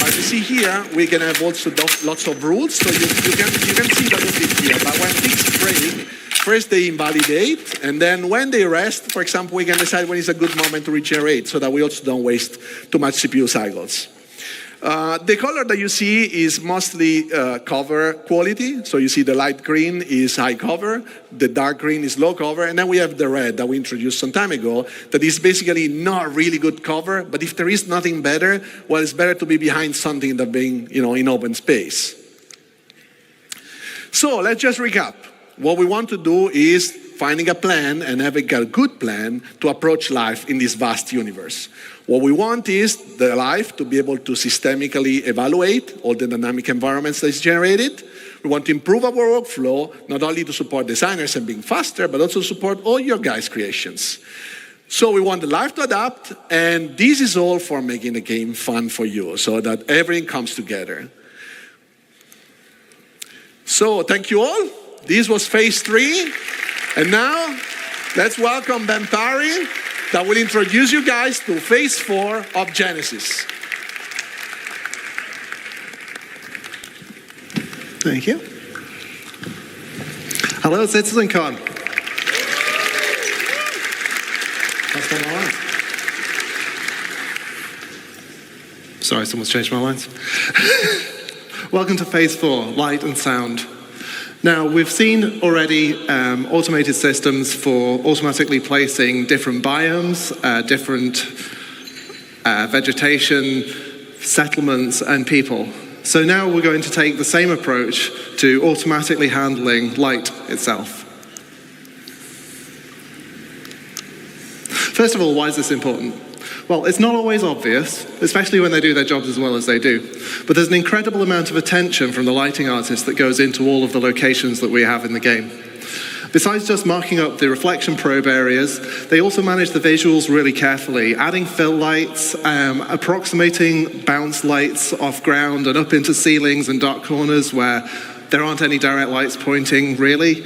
as you see here, we can have also lots of rules, so you can see that a bit here. But when things break, first they invalidate, and then when they rest, for example, we can decide when is a good moment to regenerate, so that we also don't waste too much CPU cycles. The color that you see is mostly cover quality. So you see the light green is high cover, the dark green is low cover, and then we have the red that we introduced some time ago that is basically not really good cover, but if there is nothing better, well, it's better to be behind something than being, in open space. So let's just recap. What we want to do is finding a plan and having a good plan to approach life in this vast universe. What we want is the life to be able to systemically evaluate all the dynamic environments that is generated. We want to improve our workflow, not only to support designers and being faster, but also support all your guys' creations. So we want the life to adapt, and this is all for making the game fun for you, so that everything comes together. So thank you all. This was phase 3. And now, let's welcome Ben Parry, that will introduce you guys to phase 4 of Genesis. Thank you. Hello, Citizen-Con. That's one of my lines. Sorry, someone's changed my lines. Welcome to phase 4, light and sound. Now, we've seen already automated systems for automatically placing different biomes, different vegetation, settlements, and people. So now we're going to take the same approach to automatically handling light itself. First of all, why is this important? Well, it's not always obvious, especially when they do their jobs as well as they do. But there's an incredible amount of attention from the lighting artists that goes into all of the locations that we have in the game. Besides just marking up the reflection probe areas, they also manage the visuals really carefully, adding fill lights, approximating bounce lights off ground and up into ceilings and dark corners where there aren't any direct lights pointing, really.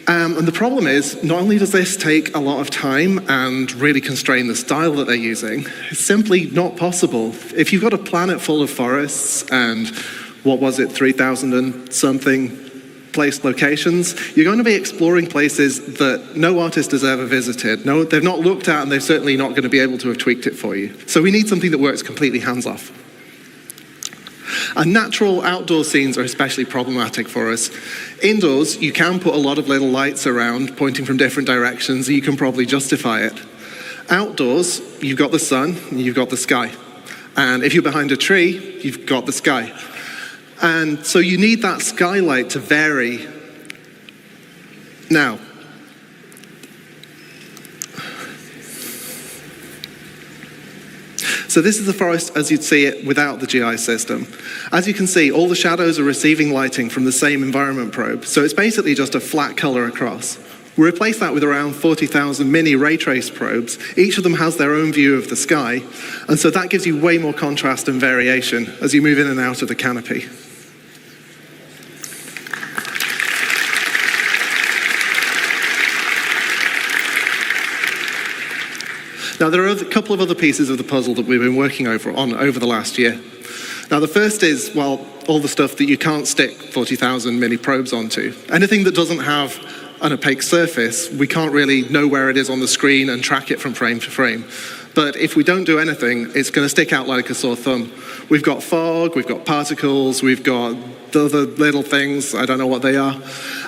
And the problem is, not only does this take a lot of time and really constrain the style that they're using, it's simply not possible. If you've got a planet full of forests and, 3,000 and something placed locations, you're going to be exploring places that no artist has ever visited. No, they've not looked at, and they're certainly not going to be able to have tweaked it for you. So we need something that works completely hands-off. And natural outdoor scenes are especially problematic for us. Indoors, you can put a lot of little lights around pointing from different directions, and you can probably justify it. Outdoors, you've got the sun, and you've got the sky. And if you're behind a tree, you've got the sky. And so you need that skylight to vary. Now, so this is the forest as you'd see it without the GI system. As you can see, all the shadows are receiving lighting from the same environment probe, so it's basically just a flat color across. We replace that with around 40,000 mini ray trace probes. Each of them has their own view of the sky, and so that gives you way more contrast and variation as you move in and out of the canopy. Now, there are a couple of other pieces of the puzzle that we've been working over the last year. Now, the first is, well, all the stuff that you can't stick 40,000 mini probes onto. Anything that doesn't have an opaque surface, we can't really know where it is on the screen and track it from frame to frame. But if we don't do anything, it's going to stick out like a sore thumb. We've got fog, we've got particles, we've got the other little things, I don't know what they are.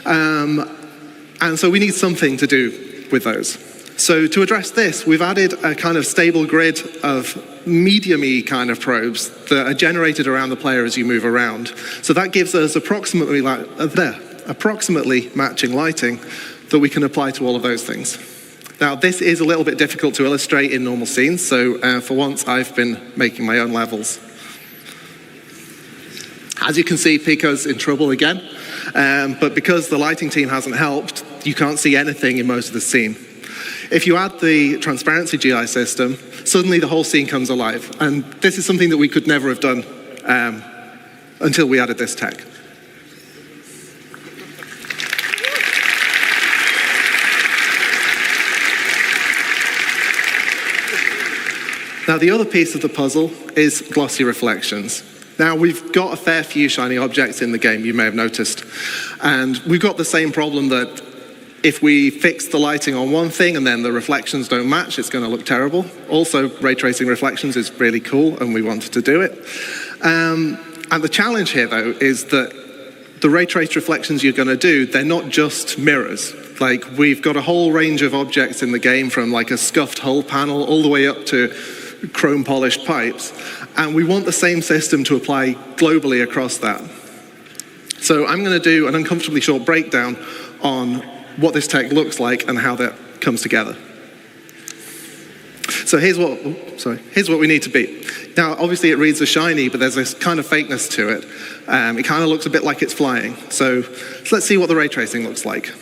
And so we need something to do with those. So to address this, we've added a kind of stable grid of medium-y kind of probes that are generated around the player as you move around. So that gives us approximately matching lighting that we can apply to all of those things. Now, this is a little bit difficult to illustrate in normal scenes, so for once I've been making my own levels. As you can see, Pico's in trouble again, but because the lighting team hasn't helped, you can't see anything in most of the scene. If you add the transparency GI system, suddenly the whole scene comes alive. And this is something that we could never have done until we added this tech. Now, the other piece of the puzzle is glossy reflections. Now, we've got a fair few shiny objects in the game, you may have noticed. And we've got the same problem that if we fix the lighting on one thing and then the reflections don't match, it's going to look terrible. Also, ray tracing reflections is really cool, and we wanted to do it. And the challenge here, though, is that the ray traced reflections you're going to do, they're not just mirrors. Like, we've got a whole range of objects in the game, from like a scuffed hull panel all the way up to chrome polished pipes, and we want the same system to apply globally across that. So I'm going to do an uncomfortably short breakdown on what this tech looks like and how that comes together. So here's what we need to be. Now, obviously it reads as shiny, but there's this kind of fakeness to it. It kind of looks a bit like it's flying. So let's see what the ray tracing looks like.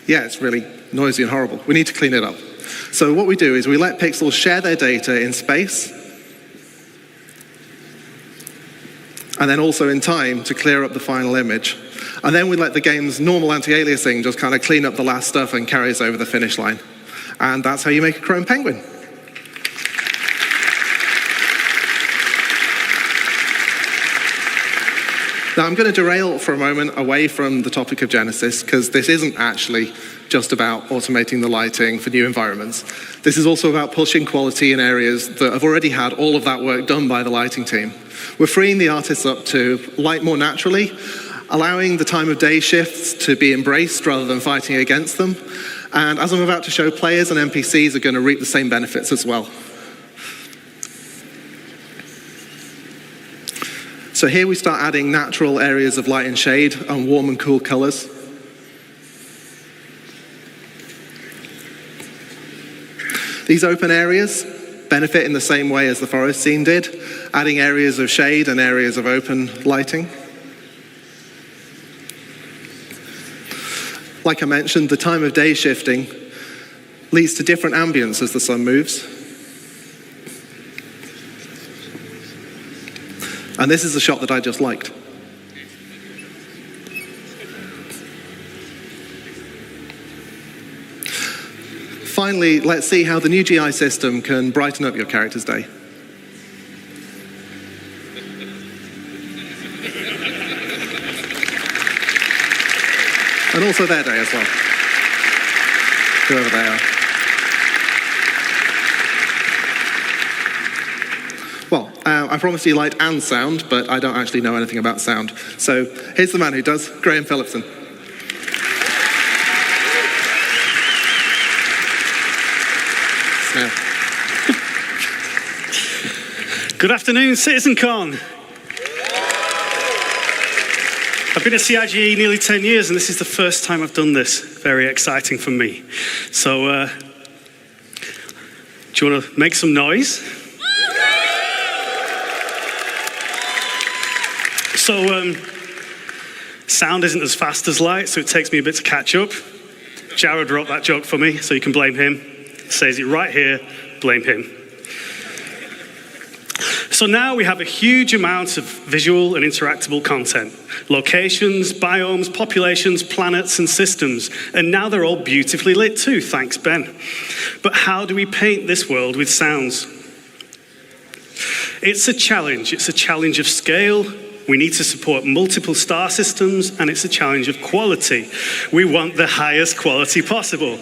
Yeah, it's really noisy and horrible. We need to clean it up. So what we do is we let pixels share their data in space, and then also in time to clear up the final image. And then we let the game's normal anti-aliasing just kind of clean up the last stuff and carry us over the finish line. And that's how you make a chrome penguin. Now, I'm going to derail for a moment away from the topic of Genesis, because this isn't actually just about automating the lighting for new environments. This is also about pushing quality in areas that have already had all of that work done by the lighting team. We're freeing the artists up to light more naturally, allowing the time of day shifts to be embraced rather than fighting against them. And as I'm about to show, players and NPCs are going to reap the same benefits as well. So here we start adding natural areas of light and shade and warm and cool colors. These open areas benefit in the same way as the forest scene did, adding areas of shade and areas of open lighting. Like I mentioned, the time of day shifting leads to different ambience as the sun moves. And this is the shot that I just liked. Finally, let's see how the new GI system can brighten up your character's day. And also their day as well, whoever they are. Well, I promised you light and sound, but I don't actually know anything about sound. So here's the man who does, Graham Phillipson. Good afternoon, CitizenCon. I've been at CIGE nearly 10 years, and this is the first time I've done this. Very exciting for me. So, do you want to make some noise? So, sound isn't as fast as light, so it takes me a bit to catch up. Jared wrote that joke for me, so you can blame him. He says it right here, blame him. So now we have a huge amount of visual and interactable content. Locations, biomes, populations, planets, and systems. And now they're all beautifully lit too, thanks Ben. But how do we paint this world with sounds? It's a challenge. It's a challenge of scale. We need to support multiple star systems, and it's a challenge of quality. We want the highest quality possible.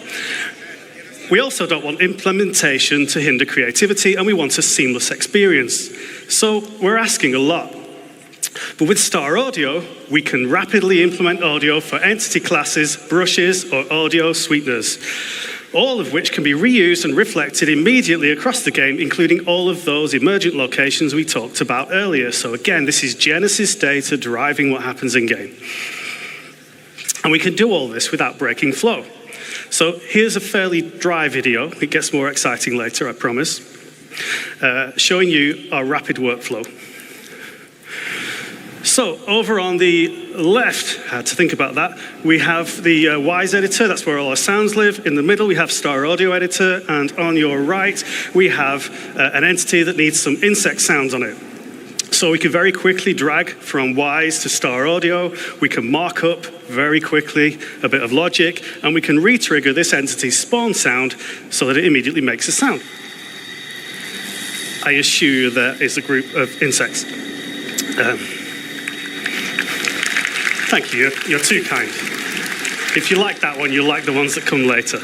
We also don't want implementation to hinder creativity, and we want a seamless experience. So we're asking a lot. But with Star Audio, we can rapidly implement audio for entity classes, brushes, or audio sweeteners, all of which can be reused and reflected immediately across the game, including all of those emergent locations we talked about earlier. So again, this is Genesis data driving what happens in-game. And we can do all this without breaking flow. So here's a fairly dry video. It gets more exciting later, I promise, showing you our rapid workflow. So over on the left, had to think about that, we have the Wise editor, that's where all our sounds live. In the middle, we have Star Audio editor, and on your right, we have an entity that needs some insect sounds on it. So we can very quickly drag from Wise to Star Audio. We can mark up very quickly a bit of logic, and we can re-trigger this entity's spawn sound so that it immediately makes a sound. I assure you there is a group of insects. Thank you, you're too kind. If you like that one, you'll like the ones that come later.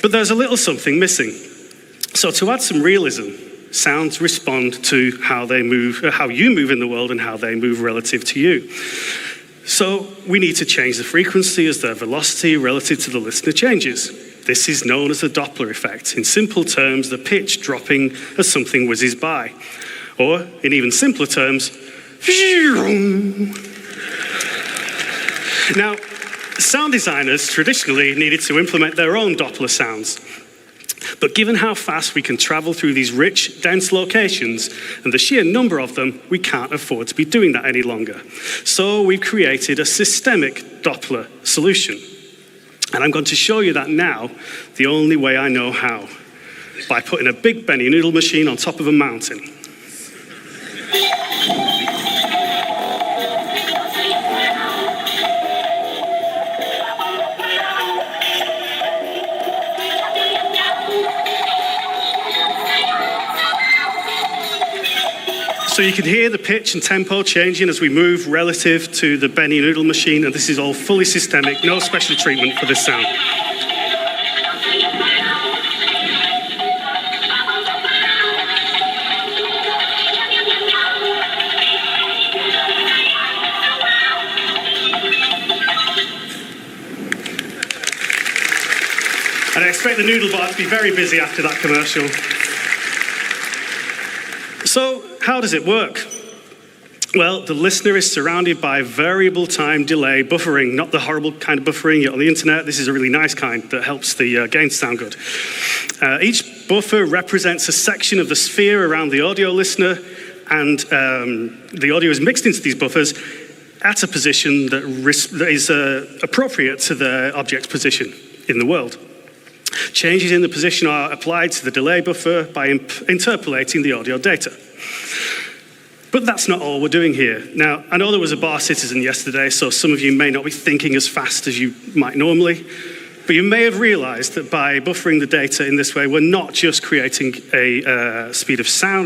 But there's a little something missing. So to add some realism, sounds respond to how they move, how you move in the world and how they move relative to you. So we need to change the frequency as their velocity relative to the listener changes. This is known as the Doppler effect. In simple terms, the pitch dropping as something whizzes by. Or, in even simpler terms, now, sound designers traditionally needed to implement their own Doppler sounds. But given how fast we can travel through these rich, dense locations and the sheer number of them, we can't afford to be doing that any longer. So we've created a systemic Doppler solution. And I'm going to show you that now, the only way I know how, by putting a big Benny noodle machine on top of a mountain. So you can hear the pitch and tempo changing as we move relative to the Benny noodle machine, and this is all fully systemic, no special treatment for this sound. And I expect the noodle bar to be very busy after that commercial. So, how does it work? Well, the listener is surrounded by variable time delay buffering, not the horrible kind of buffering you get on the internet. This is a really nice kind that helps the game sound good. Each buffer represents a section of the sphere around the audio listener, and the audio is mixed into these buffers at a position that is appropriate to the object's position in the world. Changes in the position are applied to the delay buffer by interpolating the audio data. But that's not all we're doing here. Now, I know there was a bar Citizen yesterday, so some of you may not be thinking as fast as you might normally, but you may have realized that by buffering the data in this way, we're not just creating a speed of sound,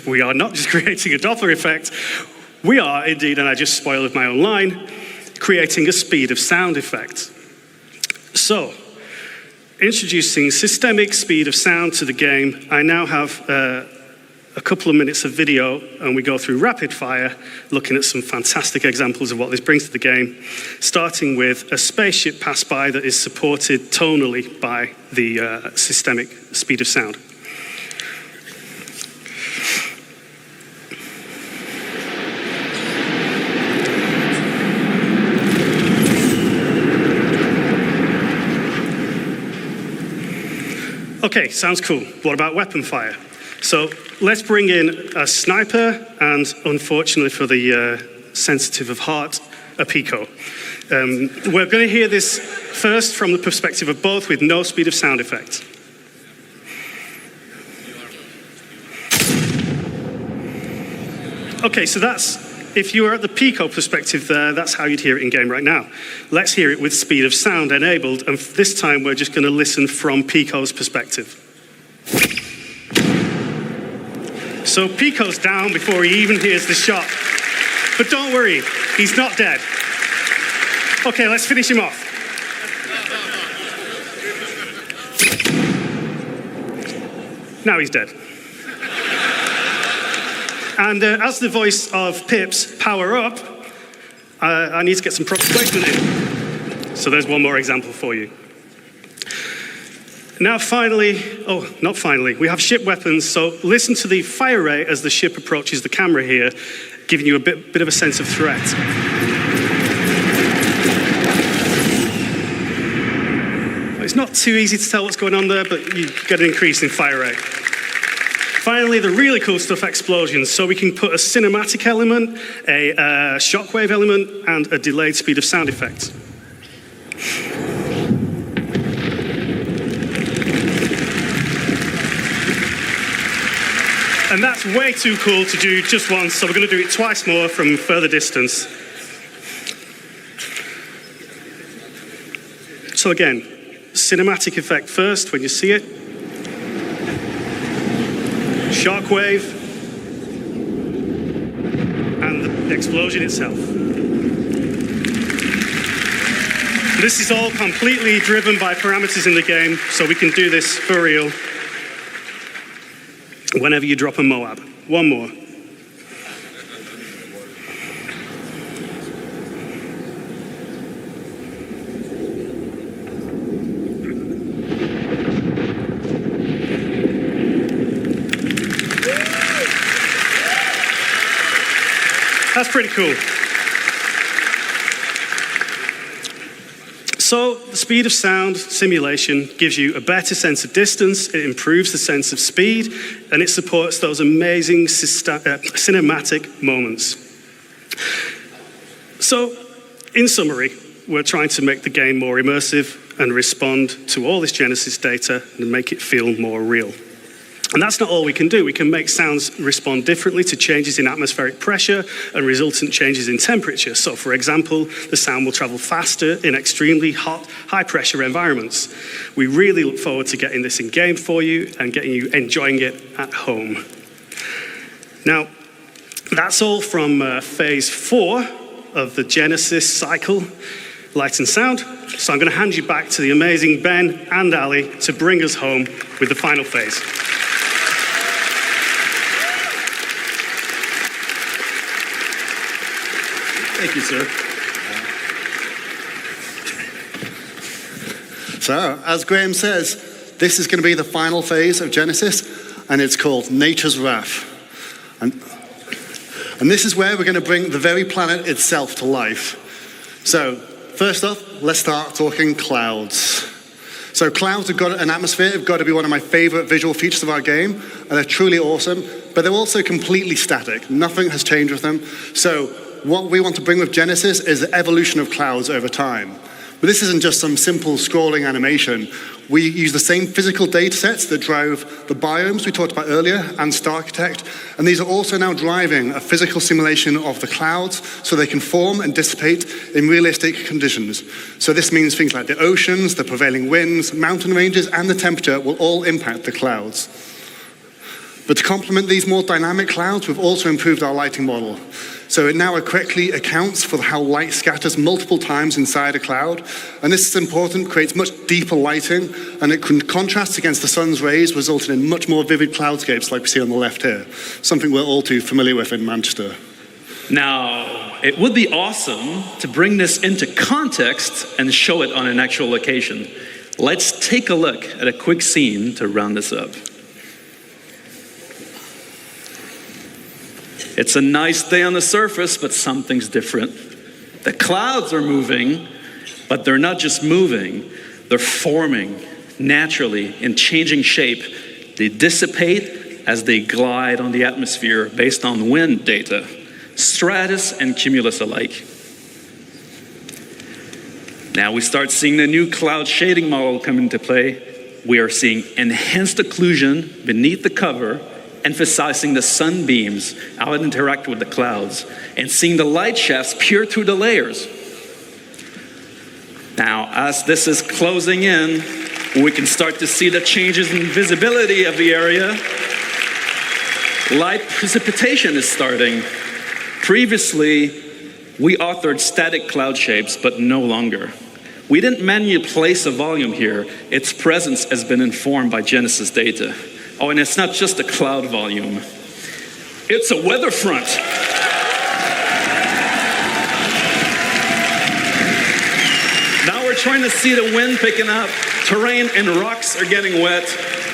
we are not just creating a Doppler effect, we are indeed, and I just spoiled my own line, creating a speed of sound effect. So, introducing systemic speed of sound to the game, I now have a couple of minutes of video, and we go through rapid fire, looking at some fantastic examples of what this brings to the game, starting with a spaceship pass by that is supported tonally by the systemic speed of sound. Okay, sounds cool. What about weapon fire? So let's bring in a sniper and, unfortunately for the sensitive of heart, a Pico. We're going to hear this first from the perspective of both with no speed of sound effect. Okay, so that's, if you were at the Pico perspective there, that's how you'd hear it in game right now. Let's hear it with speed of sound enabled, and this time we're just going to listen from Pico's perspective. So Pico's down before he even hears the shot. But don't worry, he's not dead. Okay, let's finish him off. Now he's dead. And as the voice of Pips, power up, I need to get some proper placement in. So there's one more example for you. Now finally, oh, not finally, we have ship weapons, so listen to the fire rate as the ship approaches the camera here, giving you a bit of a sense of threat. It's not too easy to tell what's going on there, but you get an increase in fire rate. Finally, the really cool stuff, explosions. So we can put a cinematic element, a shockwave element, and a delayed speed of sound effects. And that's way too cool to do just once, so we're going to do it twice more from further distance. So again, cinematic effect first when you see it. Shockwave. And the explosion itself. This is all completely driven by parameters in the game, so we can do this for real. Whenever you drop a Moab. One more. That's pretty cool. So the speed of sound simulation gives you a better sense of distance, it improves the sense of speed, and it supports those amazing cinematic moments. So, in summary, we're trying to make the game more immersive and respond to all this Genesis data and make it feel more real. And that's not all we can do. We can make sounds respond differently to changes in atmospheric pressure and resultant changes in temperature. So, for example, the sound will travel faster in extremely hot, high-pressure environments. We really look forward to getting this in game for you and getting you enjoying it at home. Now, that's all from phase 4 of the Genesis cycle, Light and Sound. So I'm going to hand you back to the amazing Ben and Ali to bring us home with the final phase. Thank you, sir. So, as Graham says, this is going to be the final phase of Genesis, and it's called Nature's Wrath. And this is where we're going to bring the very planet itself to life. So, first off, let's start talking clouds. So clouds have got an atmosphere, have got to be one of my favorite visual features of our game, and they're truly awesome, but they're also completely static. Nothing has changed with them. So what we want to bring with Genesis is the evolution of clouds over time. But this isn't just some simple scrolling animation. We use the same physical data sets that drove the biomes we talked about earlier and StarArchitect, and these are also now driving a physical simulation of the clouds so they can form and dissipate in realistic conditions. So this means things like the oceans, the prevailing winds, mountain ranges, and the temperature will all impact the clouds. But to complement these more dynamic clouds, we've also improved our lighting model. So it now correctly accounts for how light scatters multiple times inside a cloud. And this is important, creates much deeper lighting, and it can contrast against the sun's rays, resulting in much more vivid cloudscapes like we see on the left here. Something we're all too familiar with in Manchester. Now, it would be awesome to bring this into context and show it on an actual location. Let's take a look at a quick scene to round this up. It's a nice day on the surface, but something's different. The clouds are moving, but they're not just moving, they're forming naturally in changing shape. They dissipate as they glide on the atmosphere based on wind data, stratus and cumulus alike. Now we start seeing the new cloud shading model come into play. We are seeing enhanced occlusion beneath the cover, emphasizing the sunbeams, how it interact with the clouds, and seeing the light shafts peer through the layers. Now, as this is closing in, we can start to see the changes in visibility of the area. Light precipitation is starting. Previously, we authored static cloud shapes, but no longer. We didn't manually place a volume here. Its presence has been informed by Genesis data. Oh, and it's not just a cloud volume. It's a weather front. Now we're trying to see the wind picking up. Terrain and rocks are getting wet.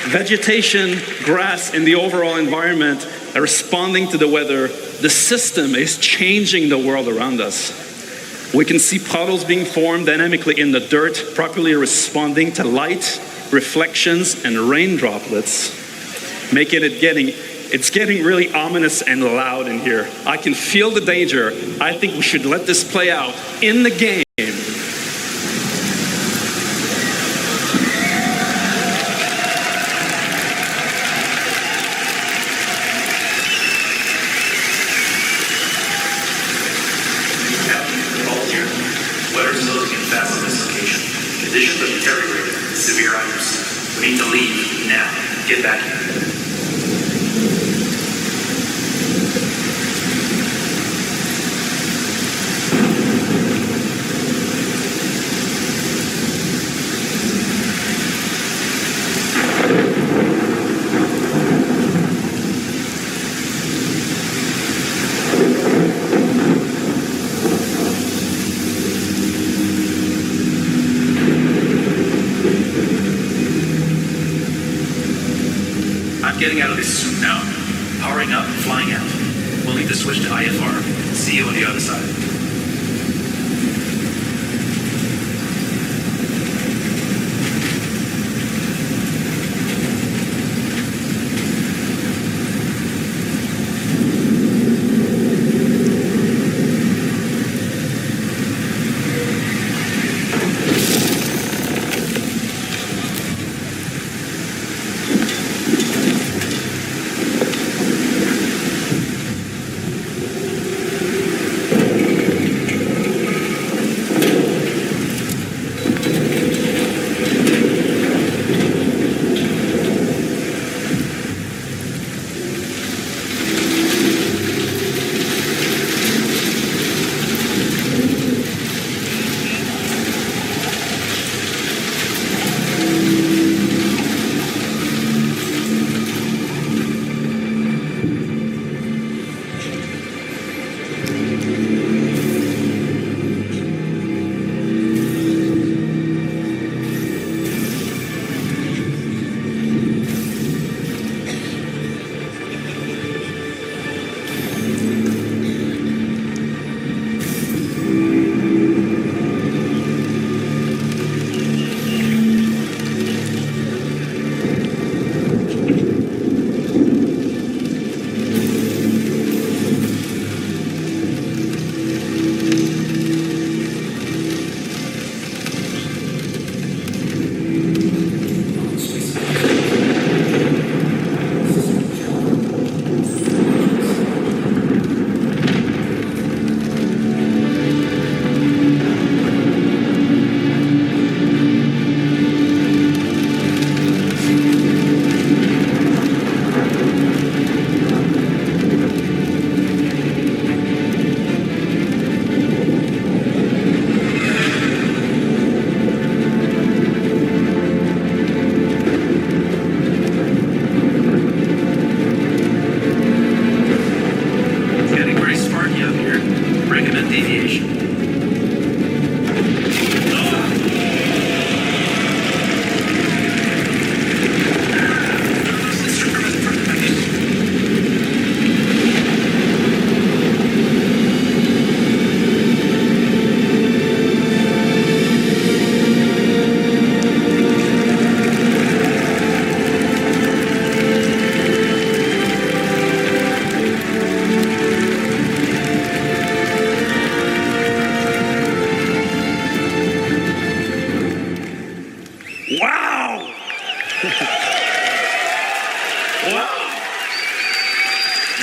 Vegetation, grass, and the overall environment are responding to the weather. The system is changing the world around us. We can see puddles being formed dynamically in the dirt, properly responding to light, reflections, and rain droplets. It's getting really ominous and loud in here. I can feel the danger. I think we should let this play out in the game. Weather's closing in fast in this location. Conditions are deteriorating. Severe items. We need to leave now. Get back here. I'm getting out of this suit now. Powering up and flying out. We'll need to switch to IFR. See you on the other side.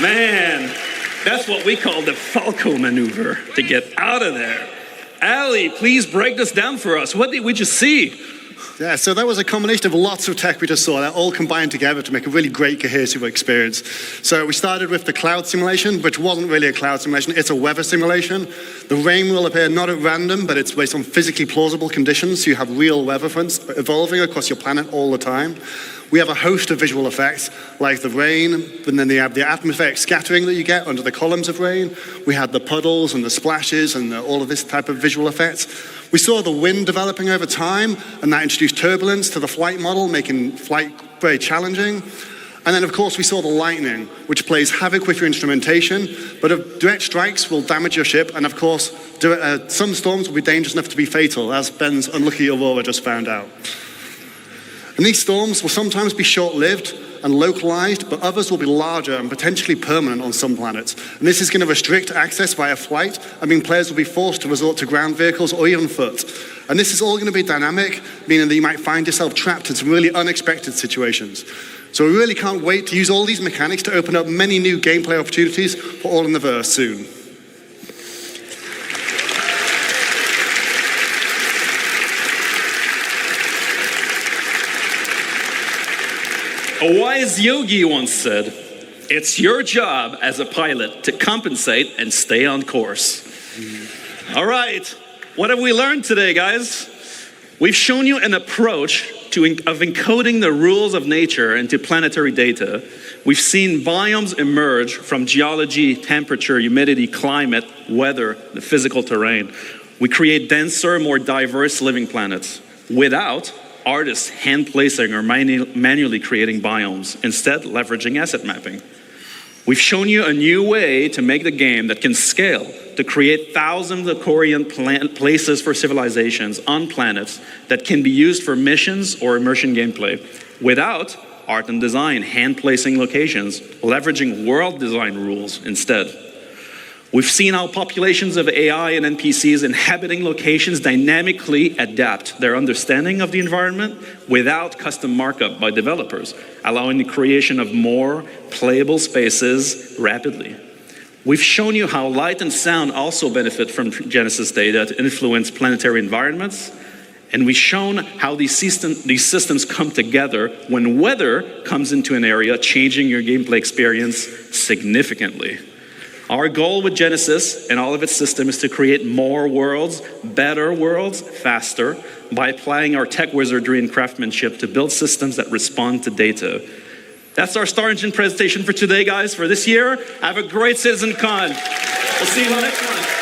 Man, that's what we call the Falco maneuver, to get out of there. Ali, please break this down for us. What did we just see? Yeah, so that was a combination of lots of tech we just saw that all combined together to make a really great cohesive experience. So we started with the cloud simulation, which wasn't really a cloud simulation, it's a weather simulation. The rain will appear not at random, but it's based on physically plausible conditions, so you have real weather fronts evolving across your planet all the time. We have a host of visual effects, like the rain, and then they have the atmospheric scattering that you get under the columns of rain. We had the puddles and the splashes and all of this type of visual effects. We saw the wind developing over time, and that introduced turbulence to the flight model, making flight very challenging. And then, of course, we saw the lightning, which plays havoc with your instrumentation, but direct strikes will damage your ship, and of course, some storms will be dangerous enough to be fatal, as Ben's unlucky Aurora just found out. And these storms will sometimes be short-lived, and localized, but others will be larger and potentially permanent on some planets. And this is going to restrict access via flight. I mean, players will be forced to resort to ground vehicles or even foot. And this is all going to be dynamic, meaning that you might find yourself trapped in some really unexpected situations. So we really can't wait to use all these mechanics to open up many new gameplay opportunities for All in the Verse soon. A wise yogi once said, "It's your job as a pilot to compensate and stay on course." All right, what have we learned today, guys? We've shown you an approach of encoding the rules of nature into planetary data. We've seen biomes emerge from geology, temperature, humidity, climate, weather, the physical terrain. We create denser, more diverse living planets without artists hand-placing or manually creating biomes, instead leveraging asset mapping. We've shown you a new way to make the game that can scale, to create thousands of Korean places for civilizations on planets that can be used for missions or immersion gameplay, without art and design hand-placing locations, leveraging world design rules instead. We've seen how populations of AI and NPCs inhabiting locations dynamically adapt their understanding of the environment without custom markup by developers, allowing the creation of more playable spaces rapidly. We've shown you how light and sound also benefit from Genesis data to influence planetary environments, and we've shown how these systems come together when weather comes into an area, changing your gameplay experience significantly. Our goal with Genesis and all of its systems is to create more worlds, better worlds, faster, by applying our tech wizardry and craftsmanship to build systems that respond to data. That's our StarEngine presentation for today, guys, for this year. Have a great CitizenCon. We'll see you on the next one.